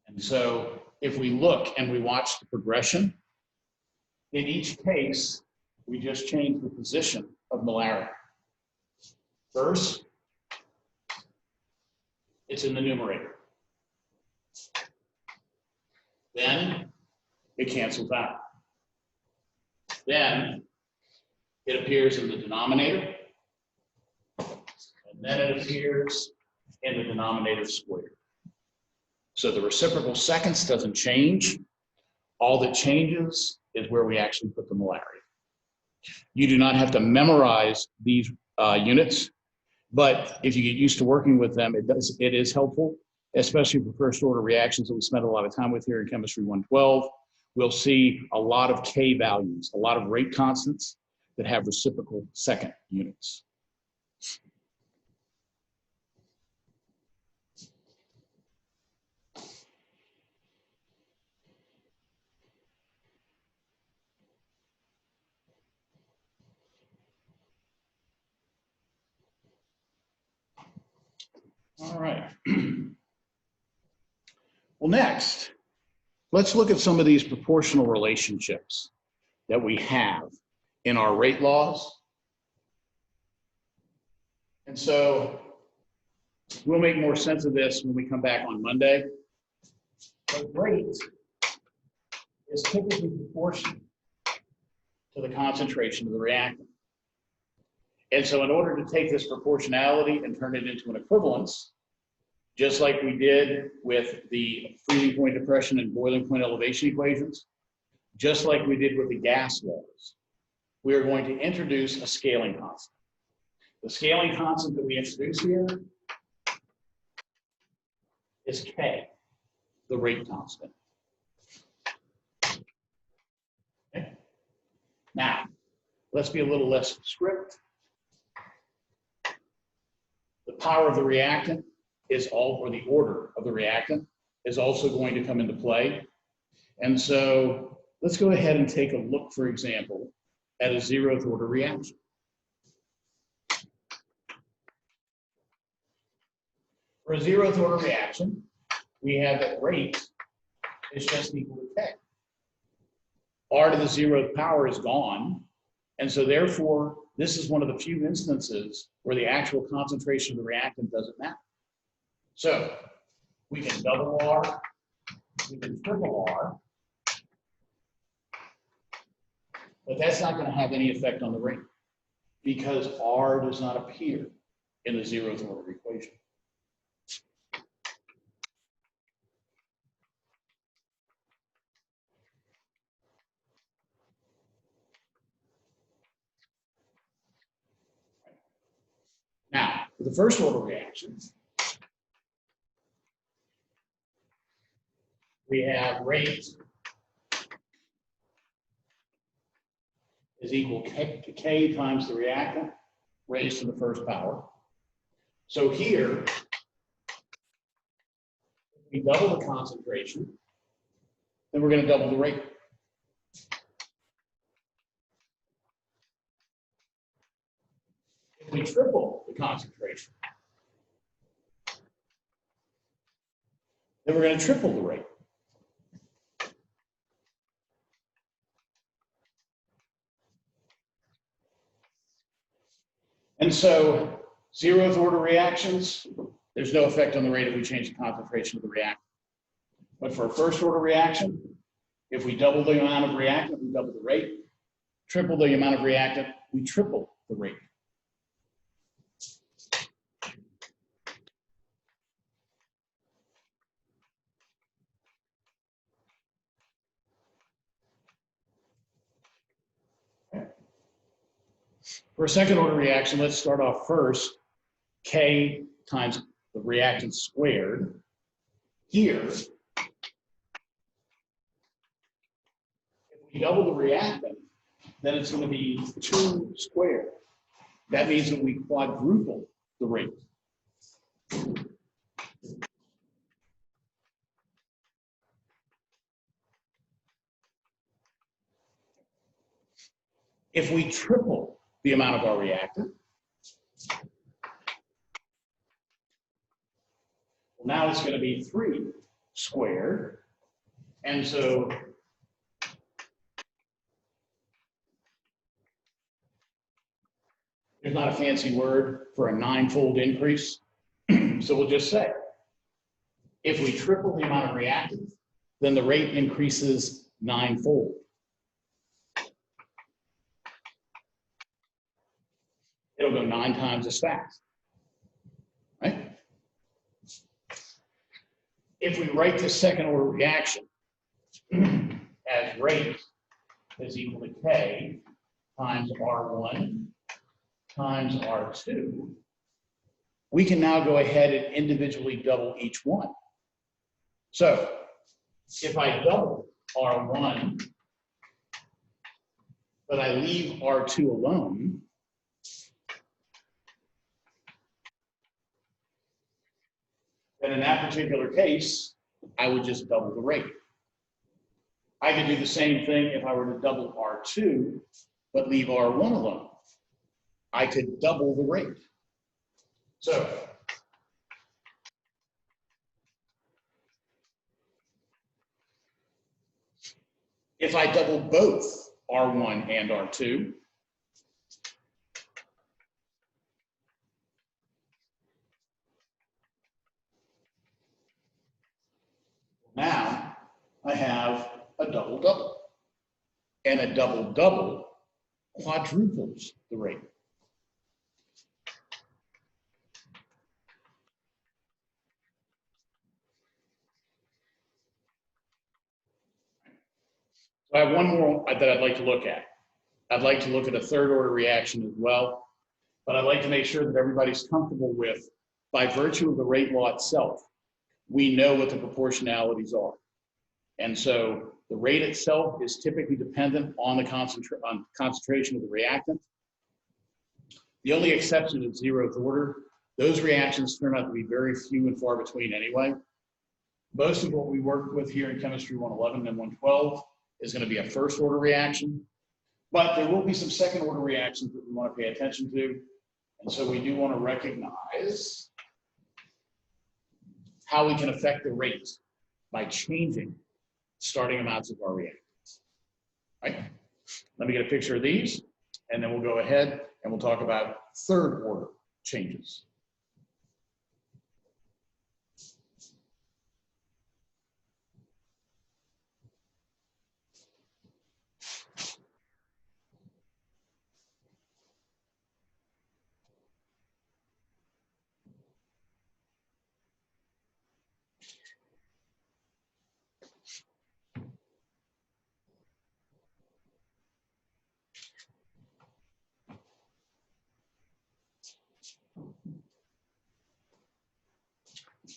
And so if we look and we watch the progression, in each case, we just change the position of molarity. First, it's in the numerator. Then it cancels out. Then it appears in the denominator. And then it appears in the denominator squared. So the reciprocal seconds doesn't change. All that changes is where we actually put the molarity. You do not have to memorize these units, but if you get used to working with them, it is helpful, especially for first order reactions that we spend a lot of time with here in Chemistry 112. We'll see a lot of K values, a lot of rate constants that have reciprocal second units. All right. Well, next, let's look at some of these proportional relationships that we have in our rate laws. And so we'll make more sense of this when we come back on Monday. But rate is typically proportional to the concentration of the reactant. And so in order to take this proportionality and turn it into an equivalence, just like we did with the freezing point depression and boiling point elevation equations, just like we did with the gas laws, we are going to introduce a scaling constant. The scaling constant that we introduce here is K, the rate constant. Okay. Now, let's be a little less strict. The power of the reactant is all, or the order of the reactant is also going to come into play. And so let's go ahead and take a look, for example, at a zeroth order reaction. For a zeroth order reaction, we have that rate is just equal to K. R to the zeroth power is gone. And so therefore, this is one of the few instances where the actual concentration of the reactant doesn't matter. So we can double R, we can triple R, but that's not going to have any effect on the rate because R does not appear in the zeroth order equation. Now, for the first order reactions, we have rate is equal to K times the reactant raised to the first power. So here, if we double the concentration, then we're going to double the rate. If we triple the concentration, then we're going to triple the rate. And so zeroth order reactions, there's no effect on the rate if we change the concentration of the reactant. But for a first order reaction, if we double the amount of reactant, we double the rate. Triple the amount of reactant, we triple the rate. For a second order reaction, let's start off first, K times the reactant squared. Here, if we double the reactant, then it's going to be 2 squared. That means that we quadruple the rate. If we triple the amount of our reactant, well, now it's going to be 3 squared. And so there's not a fancy word for a 9-fold increase. So we'll just say, if we triple the amount of reactant, then the rate increases 9-fold. It'll go 9 times as fast, right? If we write this second order reaction as rate is equal to K times R1 times R2, we can now go ahead and individually double each one. So if I double R1 but I leave R2 alone, then in that particular case, I would just double the rate. I could do the same thing if I were to double R2, but leave R1 alone. I could double the rate. So if I double both R1 and R2, now I have a double-double. And a double-double quadruples the rate. So I have one more that I'd like to look at. I'd like to look at a third order reaction as well, but I'd like to make sure that everybody's comfortable with, by virtue of the rate law itself, we know what the proportionalities are. And so the rate itself is typically dependent on the concentration of the reactant. The only exception is zeroth order. Those reactions turn out to be very few and far between anyway. Most of what we work with here in Chemistry 111 and 112 is going to be a first order reaction, but there will be some second order reactions that we want to pay attention to. And so we do want to recognize how we can affect the rate by changing starting amounts of our reactants. Right? Let me get a picture of these, and then we'll go ahead and we'll talk about third order changes.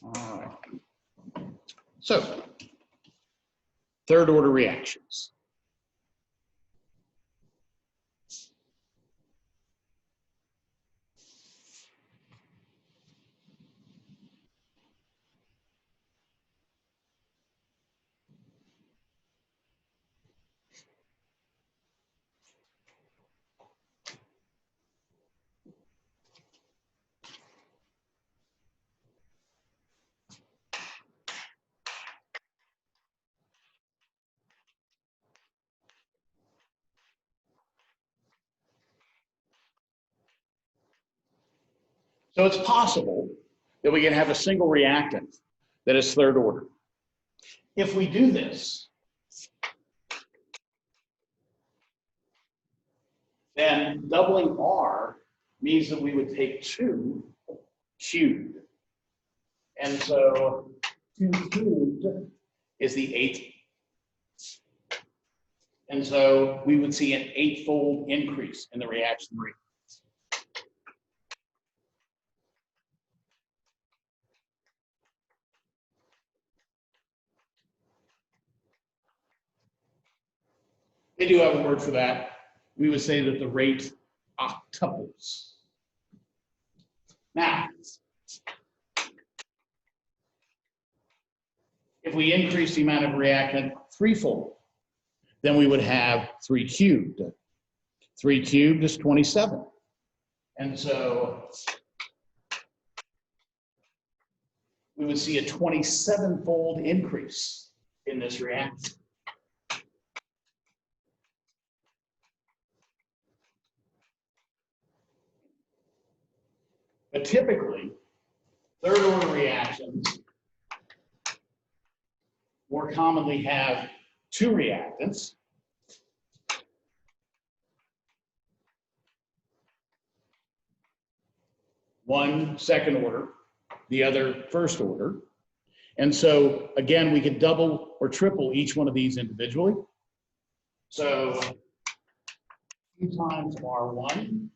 All right. So, third order reactions. So it's possible that we can have a single reactant that is third order. If we do this, then doubling R means that we would take 2 cubed. And so 2 cubed is the 8th. And so we would see an 8-fold increase in the reaction rate. They do have a word for that. We would say that the rate octuples. Now, if we increase the amount of reactant 3-fold, then we would have 3 cubed. 3 cubed is 27. And so we would see a 27-fold increase in this reaction. But typically, third order reactions more commonly have 2 reactants. One second order, the other first order. And so again, we could double or triple each one of these individually. So 2 times R1,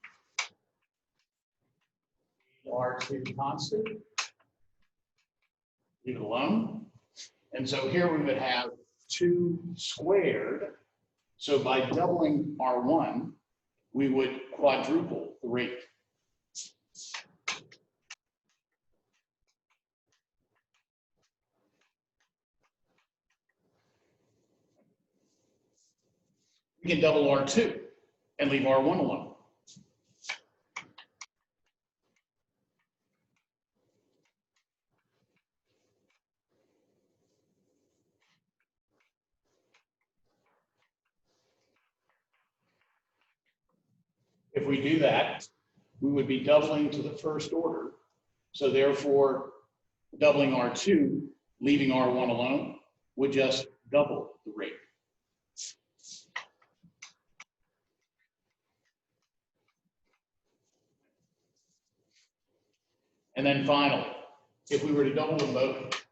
R2 constant, leave it alone. And so here we would have 2 squared. So by doubling R1, we would quadruple the rate. We can double R2 and leave R1 alone. If we do that, we would be doubling to the first order. So therefore, doubling R2, leaving R1 alone, would just double the rate. And then finally, if we were to double them both,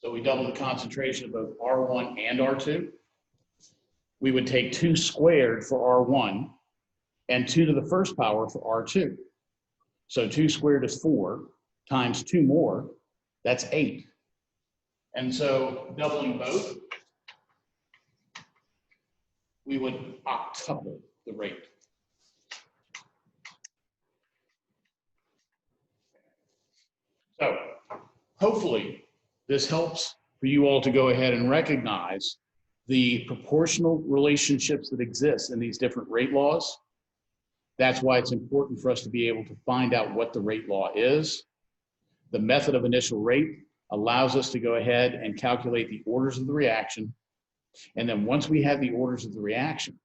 so we double the concentration of both R1 and R2, we would take 2 squared for R1 and 2 to the first power for R2. So 2 squared is 4 times 2 more, that's 8. And so doubling both, we would octuple the rate. So hopefully this helps for you all to go ahead and recognize the proportional relationships that exist in these different rate laws. That's why it's important for us to be able to find out what the rate law is. The method of initial rate allows us to go ahead and calculate the orders of the reaction. And then once we have the orders of the reaction,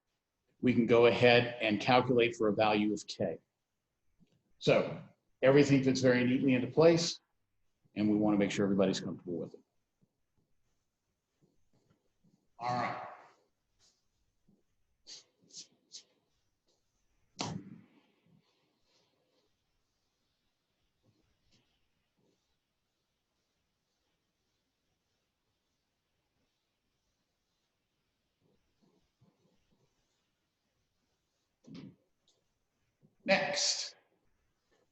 we can go ahead and calculate for a value of K. So everything fits very neatly into place, and we want to make sure everybody's comfortable with it. All right. Next,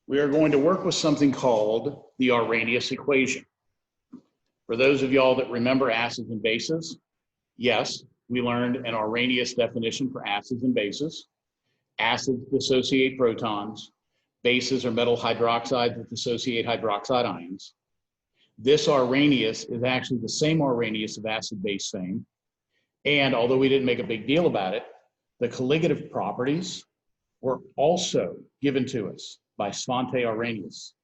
we are going to work with something called the Arrhenius equation. For those of y'all that remember acids and bases, yes, we learned an Arrhenius definition for acids and bases. Acids dissociate protons. Bases are metal hydroxides that dissociate hydroxide ions. This Arrhenius is actually the same Arrhenius of acid-base same. And although we didn't make a big deal about it, the colligative properties were also given to us by Svante Arrhenius.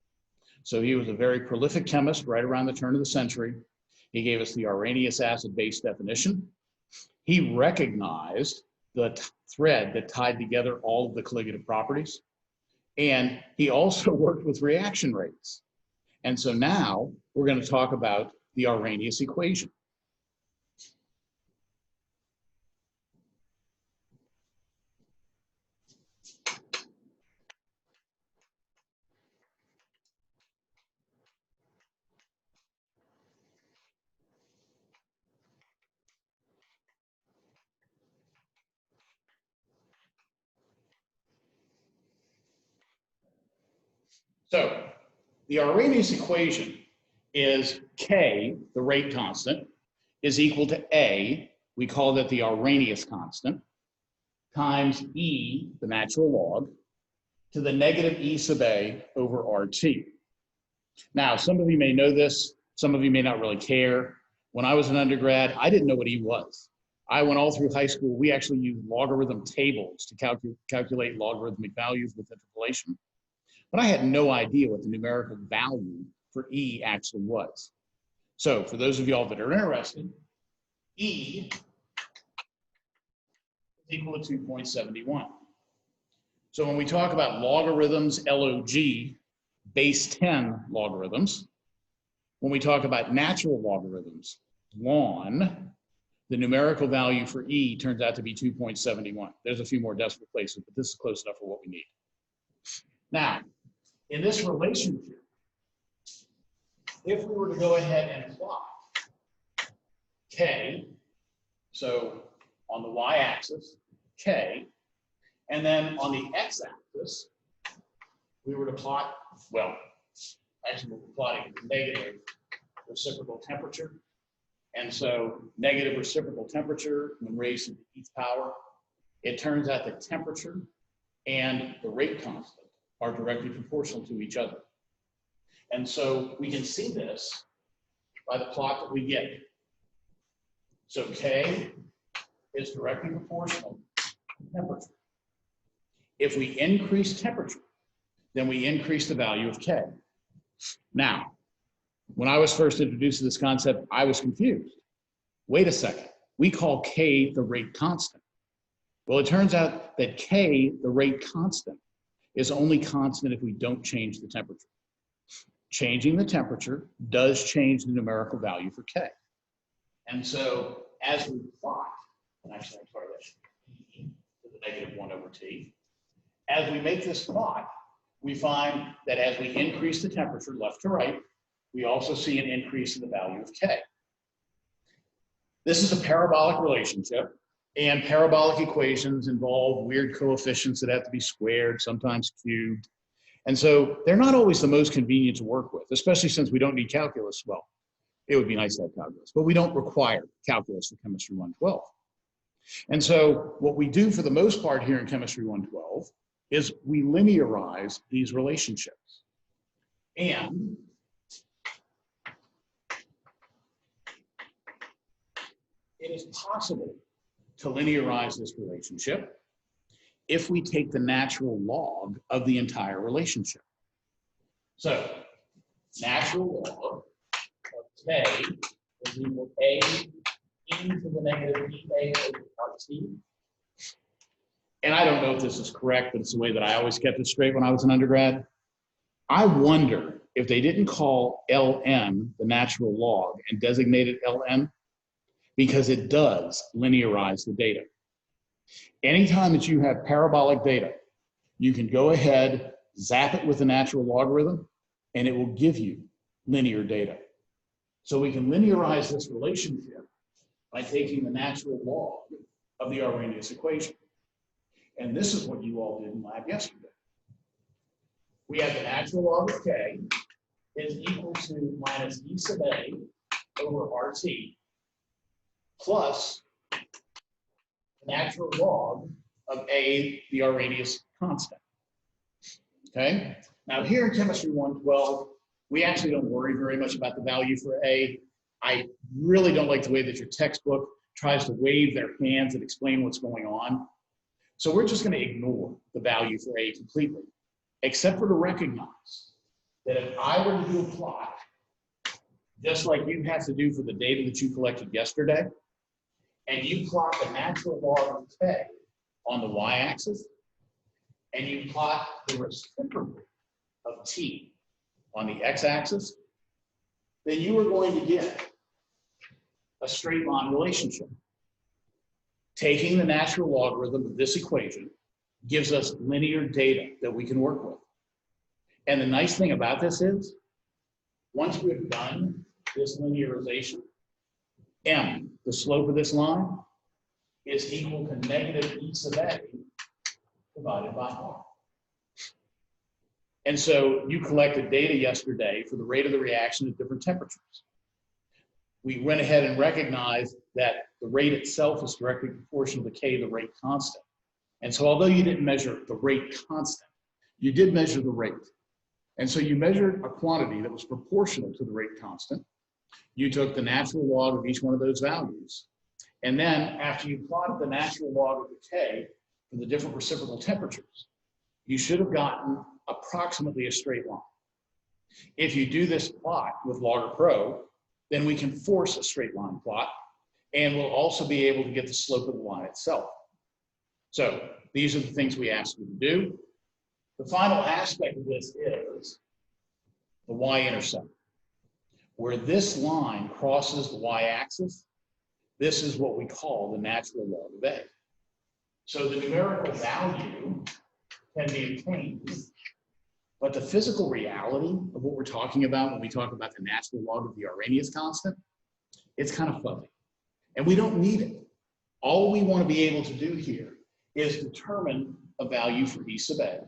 So he was a very prolific chemist right around the turn of the century. He gave us the Arrhenius acid-base definition. He recognized the thread that tied together all of the colligative properties. And he also worked with reaction rates. And so now we're going to talk about the Arrhenius equation. So the Arrhenius equation is K, the rate constant, is equal to A, we call that the Arrhenius constant, times E, the natural log, to the negative E sub A over RT. Now, some of you may know this, some of you may not really care. When I was an undergrad, I didn't know what E was. I went all through high school. We actually used logarithm tables to calculate logarithmic values with interpolation. But I had no idea what the numerical value for E actually was. So for those of y'all that are interested, E is equal to 2.71. So when we talk about logarithms, log, base 10 logarithms, when we talk about natural logarithms, ln, the numerical value for E turns out to be 2.71. There's a few more decimal places, but this is close enough for what we need. Now, in this relationship, if we were to go ahead and plot K, so on the y-axis, K, and then on the x-axis, we were to plot, well, actually we're plotting negative reciprocal temperature. And so negative reciprocal temperature, when raised to the nth power, it turns out that temperature and the rate constant are directly proportional to each other. And so we can see this by the plot that we get. So K is directly proportional to temperature. If we increase temperature, then we increase the value of K. Now, when I was first introduced to this concept, I was confused. Wait a second, we call K the rate constant. Well, it turns out that K, the rate constant, is only constant if we don't change the temperature. Changing the temperature does change the numerical value for K. And so as we plot, and actually I'm sorry, that's E to the negative 1 over T. As we make this plot, we find that as we increase the temperature left to right, we also see an increase in the value of K. This is a parabolic relationship, and parabolic equations involve weird coefficients that have to be squared, sometimes cubed. And so they're not always the most convenient to work with, especially since we don't need calculus. Well, it would be nice to have calculus, but we don't require calculus for Chemistry 112. And so what we do for the most part here in Chemistry 112 is we linearize these relationships. And it is possible to linearize this relationship if we take the natural log of the entire relationship. So, natural log of K is equal to A e to the negative EA over RT. And I don't know if this is correct, but it's the way that I always kept it straight when I was an undergrad. I wonder if they didn't call Ln the natural log and designated Ln because it does linearize the data. Anytime that you have parabolic data, you can go ahead, zap it with the natural logarithm, and it will give you linear data. So we can linearize this relationship by taking the natural log of the Arrhenius equation. And this is what you all did in lab yesterday. We have the natural log of K is equal to minus E sub A over RT plus the natural log of A, the Arrhenius constant. Okay? Now here in Chemistry 112, we actually don't worry very much about the value for A. I really don't like the way that your textbook tries to wave their hands and explain what's going on. So we're just going to ignore the value for A completely, except for to recognize that if I were to do a plot, just like you have to do for the data that you collected yesterday, and you plot the natural log of K on the y-axis, and you plot the reciprocal of T on the x-axis, then you are going to get a straight line relationship. Taking the natural logarithm of this equation gives us linear data that we can work with. And the nice thing about this is, once we've done this linearization, M, the slope of this line, is equal to negative E sub A divided by R. And so you collected data yesterday for the rate of the reaction at different temperatures. We went ahead and recognized that the rate itself is directly proportional to K, the rate constant. And so although you didn't measure the rate constant, you did measure the rate. And so you measured a quantity that was proportional to the rate constant. You took the natural log of each one of those values. And then after you plotted the natural log of the K for the different reciprocal temperatures, you should have gotten approximately a straight line. If you do this plot with LogRPro, then we can force a straight line plot, and we'll also be able to get the slope of the line itself. So these are the things we ask you to do. The final aspect of this is the y-intercept. Where this line crosses the y-axis, this is what we call the natural log of A. So the numerical value can be obtained, but the physical reality of what we're talking about when we talk about the natural log of the Arrhenius constant, it's kind of fuzzy. And we don't need it. All we want to be able to do here is determine a value for E sub A.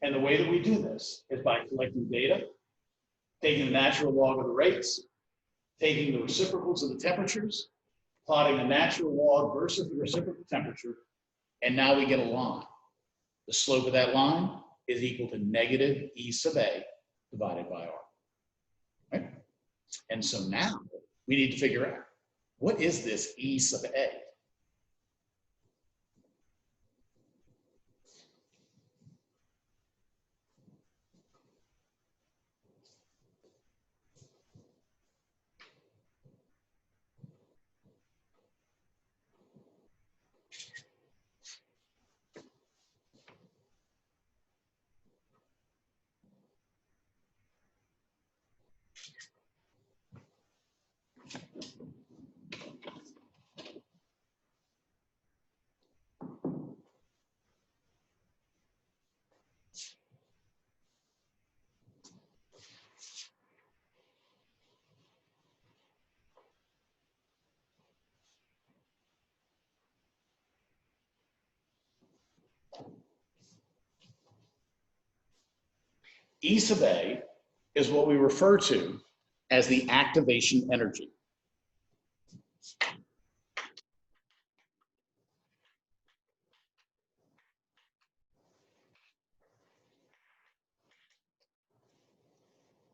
And the way that we do this is by collecting data taking the natural log of the rates, taking the reciprocals of the temperatures, plotting the natural log versus the reciprocal temperature, and now we get a line. The slope of that line is equal to negative E sub A divided by R. Right? And so now we need to figure out, what is this E sub A? E sub A is what we refer to as the activation energy.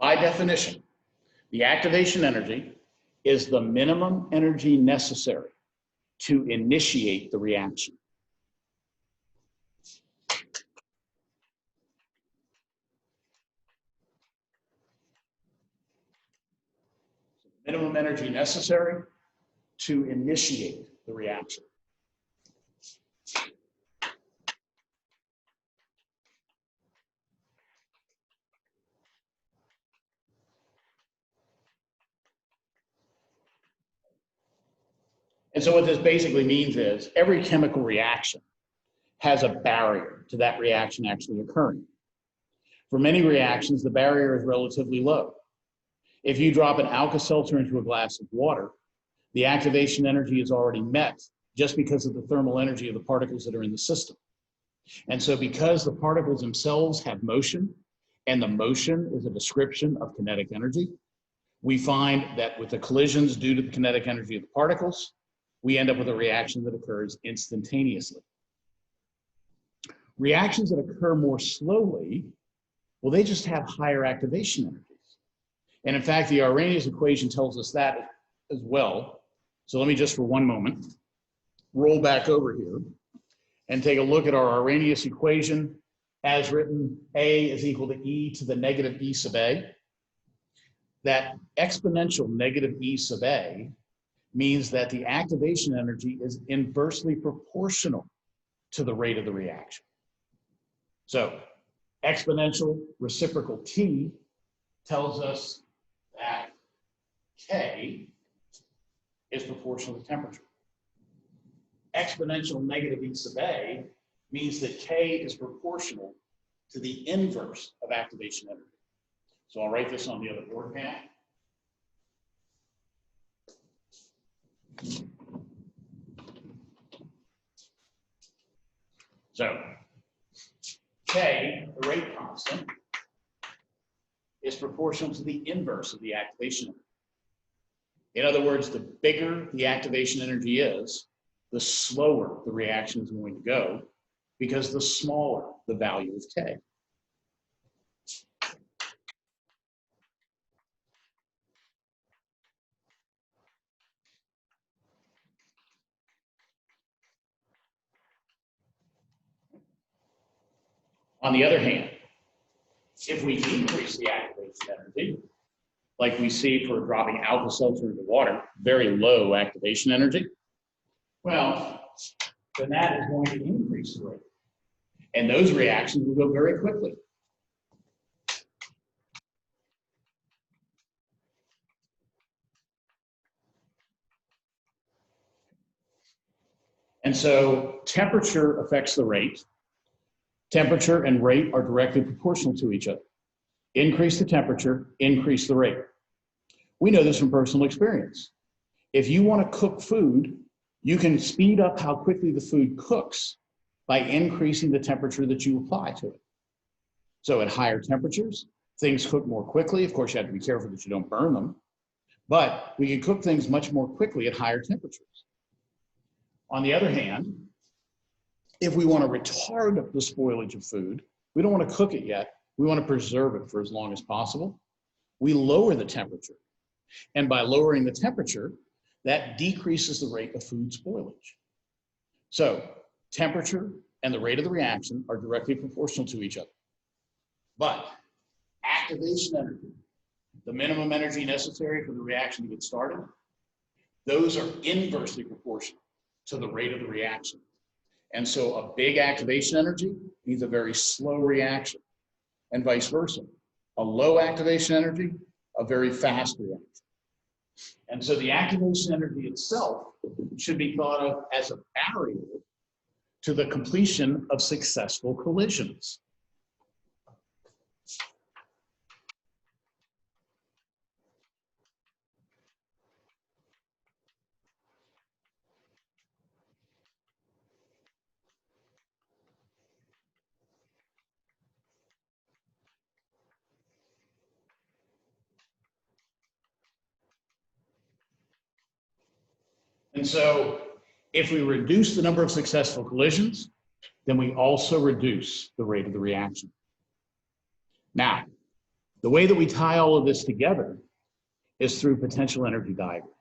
By definition, the activation energy is the minimum energy necessary to initiate the reaction. Minimum energy necessary to initiate the reaction. And so what this basically means is every chemical reaction has a barrier to that reaction actually occurring. For many reactions, the barrier is relatively low. If you drop an Alka-Seltzer into a glass of water, the activation energy is already met just because of the thermal energy of the particles that are in the system. And so because the particles themselves have motion, and the motion is a description of kinetic energy, we find that with the collisions due to the kinetic energy of the particles, we end up with a reaction that occurs instantaneously. Reactions that occur more slowly, well, they just have higher activation energies. And in fact, the Arrhenius equation tells us that as well. So let me just for one moment roll back over here and take a look at our Arrhenius equation as written. A is equal to E to the negative E sub A. That exponential negative E sub A means that the activation energy is inversely proportional to the rate of the reaction. So exponential reciprocal T tells us that K is proportional to temperature. Exponential negative E sub A means that K is proportional to the inverse of activation energy. So I'll write this on the other board panel. So K, the rate constant, is proportional to the inverse of the activation energy. In other words, the bigger the activation energy is, the slower the reaction is going to go, because the smaller the value of K. On the other hand, if we increase the activation energy, like we see for dropping Alka-Seltzer into water, very low activation energy, well, then that is going to increase the rate. And those reactions will go very quickly. And so temperature affects the rate. Temperature and rate are directly proportional to each other. Increase the temperature, increase the rate. We know this from personal experience. If you want to cook food, you can speed up how quickly the food cooks by increasing the temperature that you apply to it. So at higher temperatures, Things cook more quickly. Of course, you have to be careful that you don't burn them, but we can cook things much more quickly at higher temperatures. On the other hand, if we want to retard the spoilage of food, we don't want to cook it yet. We want to preserve it for as long as possible. We lower the temperature. And by lowering the temperature, that decreases the rate of food spoilage. So temperature and the rate of the reaction are directly proportional to each other. But activation energy, the minimum energy necessary for the reaction to get started, those are inversely proportional to the rate of the reaction. And so a big activation energy means a very slow reaction, and vice versa. A low activation energy, a very fast reaction. And so the activation energy itself should be thought of as a barrier to the completion of successful collisions. And so if we reduce the number of successful collisions, then we also reduce the rate of the reaction. Now, the way that we tie all of this together is through potential energy diagrams.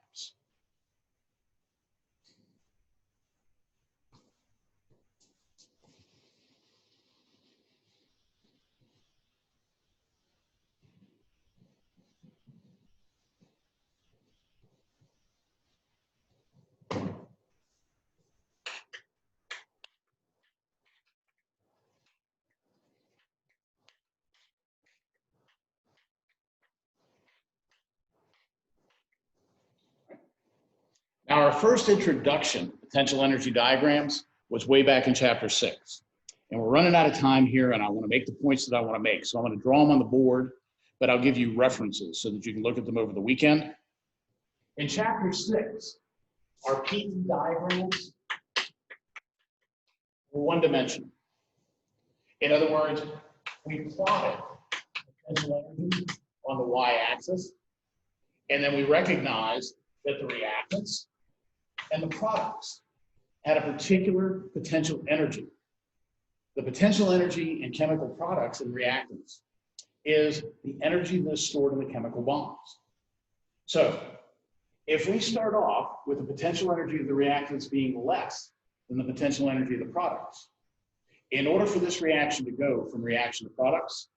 Now, our first introduction to potential energy diagrams was way back in chapter 6. And we're running out of time here, and I want to make the points that I want to make. So I'm going to draw them on the board, but I'll give you references so that you can look at them over the weekend. In chapter 6, our PT diagrams were one-dimensional. In other words, we plotted potential energy on the y-axis, and then we recognized that the reactants and the products had a particular potential energy. The potential energy in chemical products and reactants is the energy that is stored in the chemical bonds. So if we start off with the potential energy of the reactants being less than the potential energy of the products, in order for this reaction to go from reaction to products,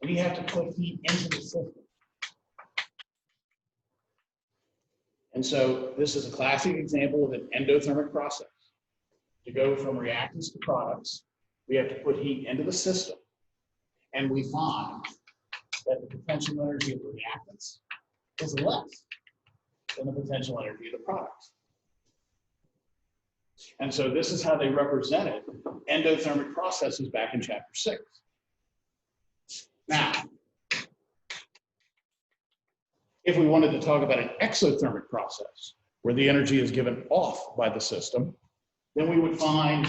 we have to put heat into the system. And so this is a classic example of an endothermic process. To go from reactants to products, we have to put heat into the system. And we find that the potential energy of the reactants is less than the potential energy of the products. And so this is how they represented endothermic processes back in chapter 6. Now, if we wanted to talk about an exothermic process, where the energy is given off by the system, then we would find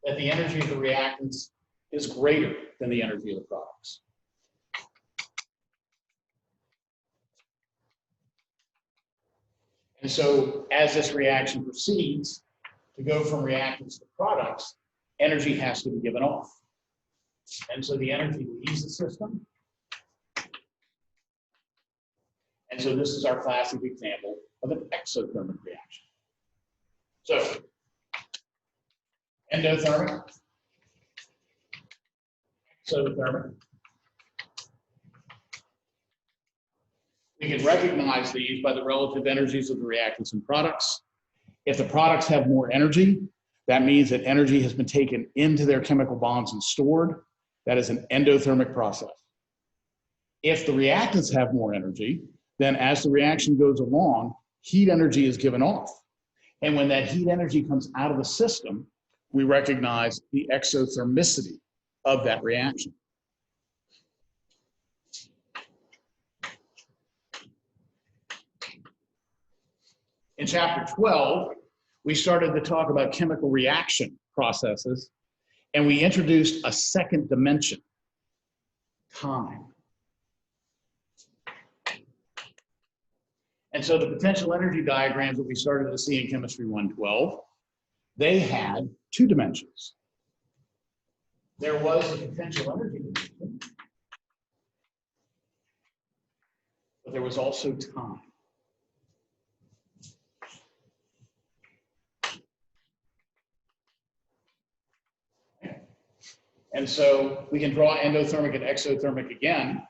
that the energy of the reactants is greater than the energy of the products. And so as this reaction proceeds, to go from reactants to products, energy has to be given off. And so the energy leaves the system. And so this is our classic example of an exothermic reaction. So endothermic, exothermic. We can recognize these by the relative energies of the reactants and products. If the products have more energy, that means that energy has been taken into their chemical bonds and stored. That is an endothermic process. If the reactants have more energy, then as the reaction goes along, heat energy is given off. And when that heat energy comes out of the system, we recognize the exothermicity of that reaction. In chapter 12, we started to talk about chemical reaction processes, and we introduced a second dimension, time. And so the potential energy diagrams that we started to see in Chemistry 112, they had two dimensions. There was a potential energy dimension, but there was also time. And so we can draw endothermic and exothermic again.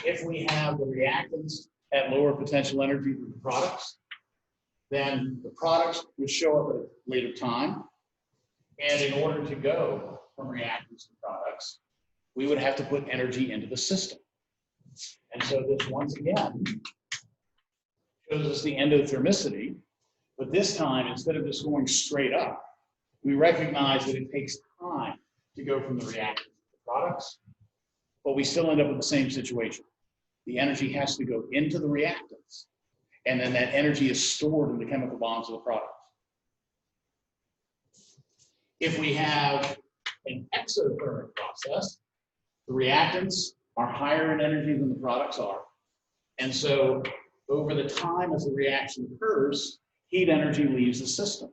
If we have the reactants at lower potential energy than the products, then the products would show up at a later time. And in order to go from reactants to products, we would have to put energy into the system. And so this once again shows us the endothermicity, but this time, instead of just going straight up, we recognize that it takes time to go from the reactants to the products, but we still end up with the same situation. The energy has to go into the reactants, and then that energy is stored in the chemical bonds of the products. If we have an exothermic process, the reactants are higher in energy than the products are. And so over the time as the reaction occurs, heat energy leaves the system.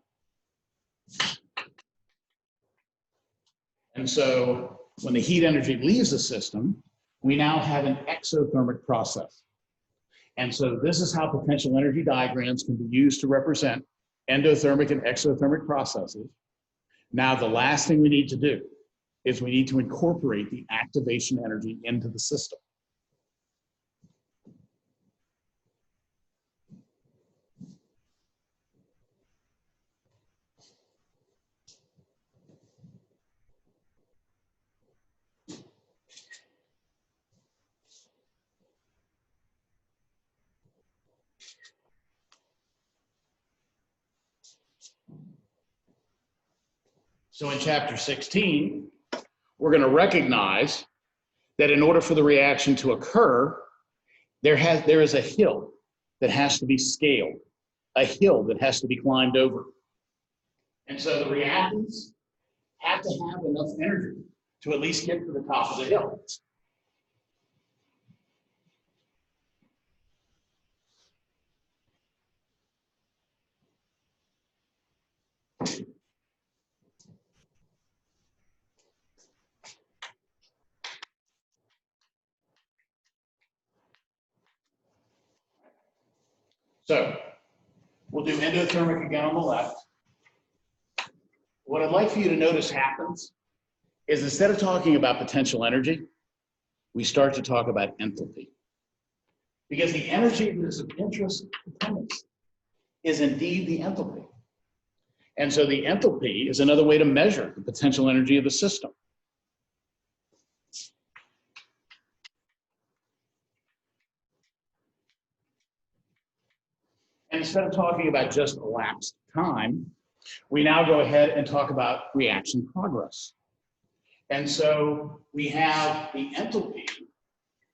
And so when the heat energy leaves the system, we now have an exothermic process. And so this is how potential energy diagrams can be used to represent endothermic and exothermic processes. Now, the last thing we need to do is we need to incorporate the activation energy into the system. So in chapter 16, we're going to recognize that in order for the reaction to occur, there is a hill that has to be scaled, a hill that has to be climbed over. And so the reactants have to have enough energy to at least get to the top of the hill. So we'll do endothermic again on the left. What I'd like for you to notice happens is instead of talking about potential energy, we start to talk about enthalpy. Because the energy that is of interest to chemists is indeed the enthalpy. And so the enthalpy is another way to measure the potential energy of the system. And instead of talking about just elapsed time, we now go ahead and talk about reaction progress. And so we have the enthalpy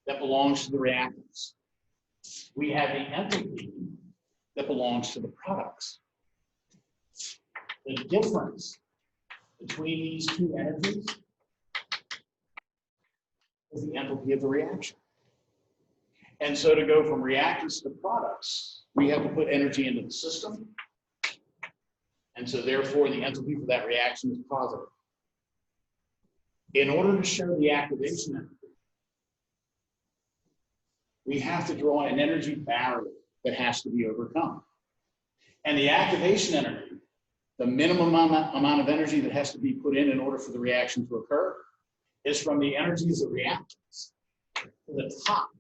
that belongs to the reactants. We have the enthalpy that belongs to the products. The difference between these two energies is the enthalpy of the reaction. And so to go from reactants to products, we have to put energy into the system. And so therefore the enthalpy for that reaction is positive. In order to show the activation energy, we have to draw an energy barrier that has to be overcome. And the activation energy, the minimum amount of energy that has to be put in order for the reaction to occur, is from the energies of reactants to the top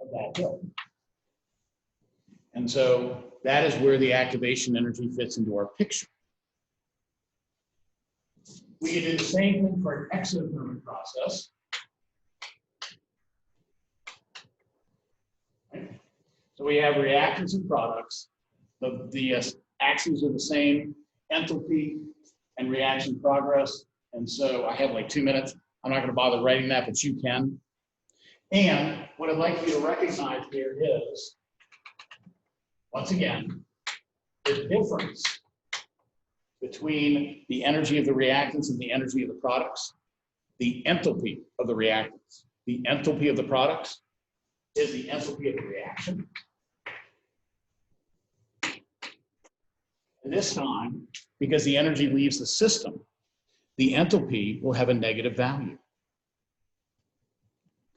of that hill. And so that is where the activation energy fits into our picture. We can do the same thing for an exothermic process. Right? So we have reactants and products. The axes are the same, enthalpy and reaction progress. And so I have like 2 minutes. I'm not going to bother writing that, but you can. And what I'd like you to recognize here is, once again, the difference between the energy of the reactants and the energy of the products. The enthalpy of the reactants, the enthalpy of the products is the enthalpy of the reaction. And this time, because the energy leaves the system, the enthalpy will have a negative value.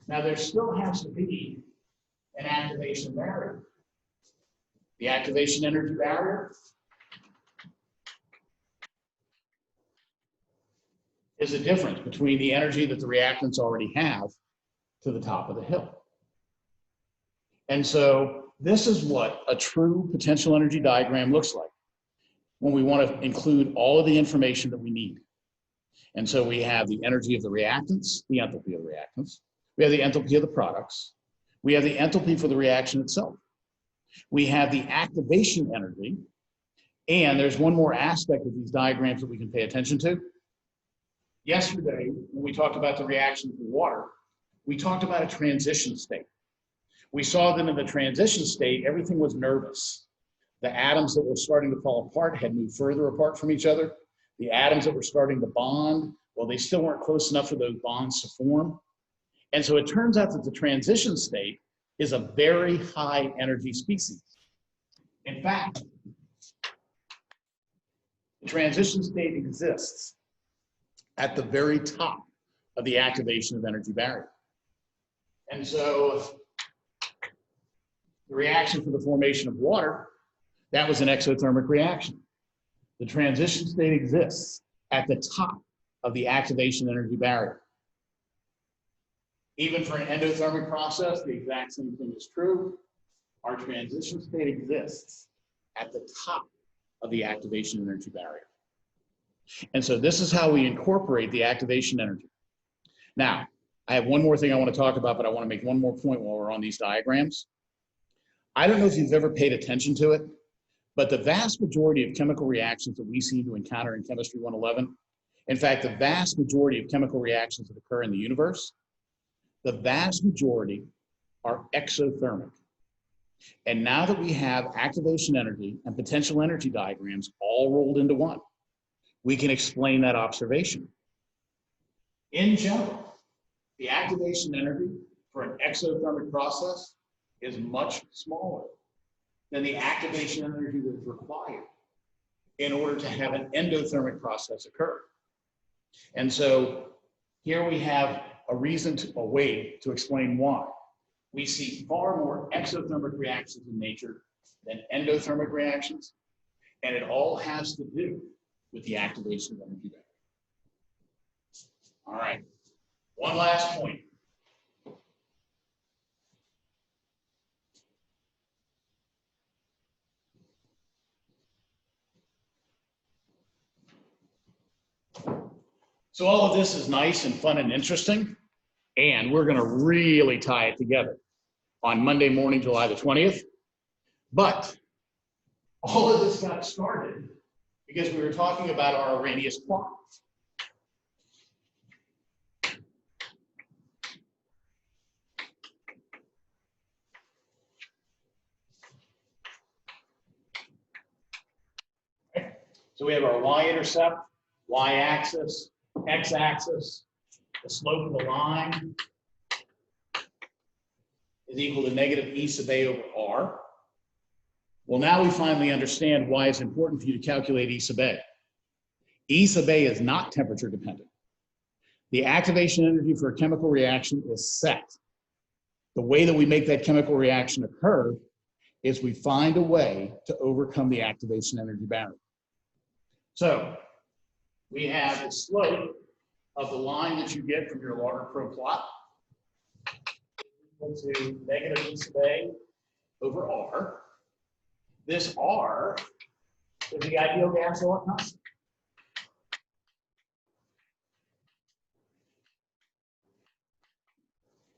Now, there still has to be an activation barrier. The activation energy barrier is the difference between the energy that the reactants already have to the top of the hill. And so this is what a true potential energy diagram looks like when we want to include all of the information that we need. And so we have the energy of the reactants, the enthalpy of the reactants. We have the enthalpy of the products. We have the enthalpy for the reaction itself. We have the activation energy. And there's one more aspect of these diagrams that we can pay attention to. Yesterday, when we talked about the reaction for water, we talked about a transition state. We saw that in the transition state, everything was nervous. The atoms that were starting to fall apart had moved further apart from each other. The atoms that were starting to bond, well, they still weren't close enough for those bonds to form. And so it turns out that the transition state is a very high energy species. In fact, the transition state exists at the very top of the activation of energy barrier. And so the reaction for the formation of water, that was an exothermic reaction. The transition state exists at the top of the activation energy barrier. Even for an endothermic process, the exact same thing is true. Our transition state exists at the top of the activation energy barrier. And so this is how we incorporate the activation energy. Now, I have one more thing I want to talk about, but I want to make one more point while we're on these diagrams. I don't know if you've ever paid attention to it, but the vast majority of chemical reactions that we seem to encounter in Chemistry 111, in fact, the vast majority of chemical reactions that occur in the universe, the vast majority are exothermic. And now that we have activation energy and potential energy diagrams all rolled into one, we can explain that observation. In general, the activation energy for an exothermic process is much smaller than the activation energy that's required in order to have an endothermic process occur. And so here we have a way to explain why. We see far more exothermic reactions in nature than endothermic reactions, and it all has to do with the activation of energy barrier. All right, one last point. So all of this is nice and fun and interesting, and we're going to really tie it together on Monday morning, July the 20th. But all of this got started because we were talking about our Arrhenius clock. Okay. So we have our y-intercept, y-axis, x-axis, the slope of the line is equal to negative E sub A over R. Well, now we finally understand why it's important for you to calculate E sub A. E sub A is not temperature dependent. The activation energy for a chemical reaction is set. The way that we make that chemical reaction occur is we find a way to overcome the activation energy barrier. So we have the slope of the line that you get from your log pro plot equal to negative E sub A over R. This R is the ideal gas law constant.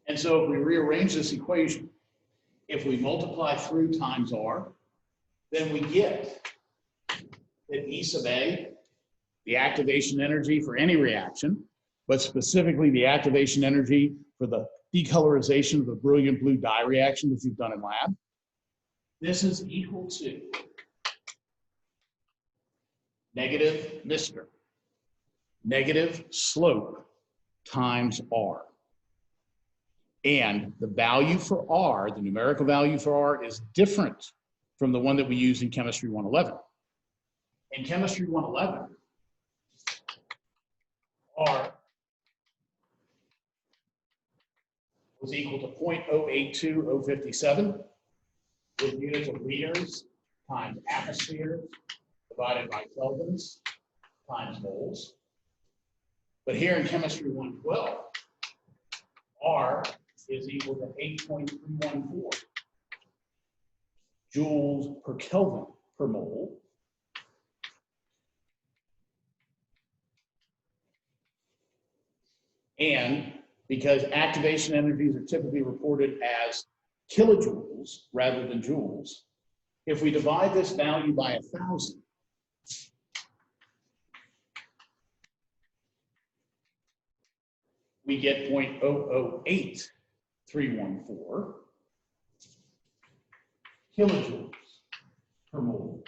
And so if we rearrange this equation, if we multiply through times R, then we get that E sub A, the activation energy for any reaction, but specifically the activation energy for the decolorization of the brilliant blue dye reaction that you've done in lab, this is equal to negative negative slope times R. And the value for R, the numerical value for R, is different from the one that we use in Chemistry 111. In chemistry 111, R was equal to 0.082057 with units of liters times atmospheres divided by kelvins times moles. But here in chemistry 112, R is equal to 8.314 joules per Kelvin per mole. And because activation energies are typically reported as kilojoules rather than joules, if we divide this value by 1,000, we get 0.008314 kilojoules per mole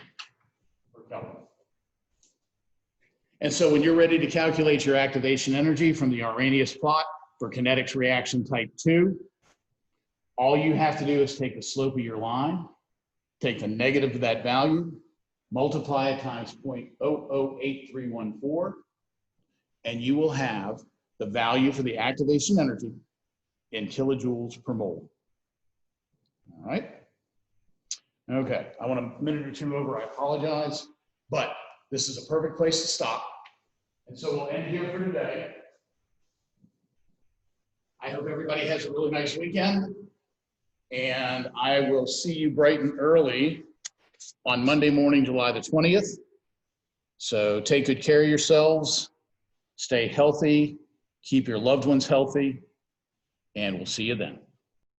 per Kelvin. And so when you're ready to calculate your activation energy from the Arrhenius plot for kinetics reaction type 2, all you have to do is take the slope of your line, take the negative of that value, multiply it times 0.008314, and you will have the value for the activation energy in kilojoules per mole. All right. Okay, I want a minute or two over, I apologize, but this is a perfect place to stop. And so we'll end here for today. I hope everybody has a really nice weekend, and I will see you bright and early on Monday morning, July the 20th. So take good care of yourselves, stay healthy, keep your loved ones healthy, and we'll see you then.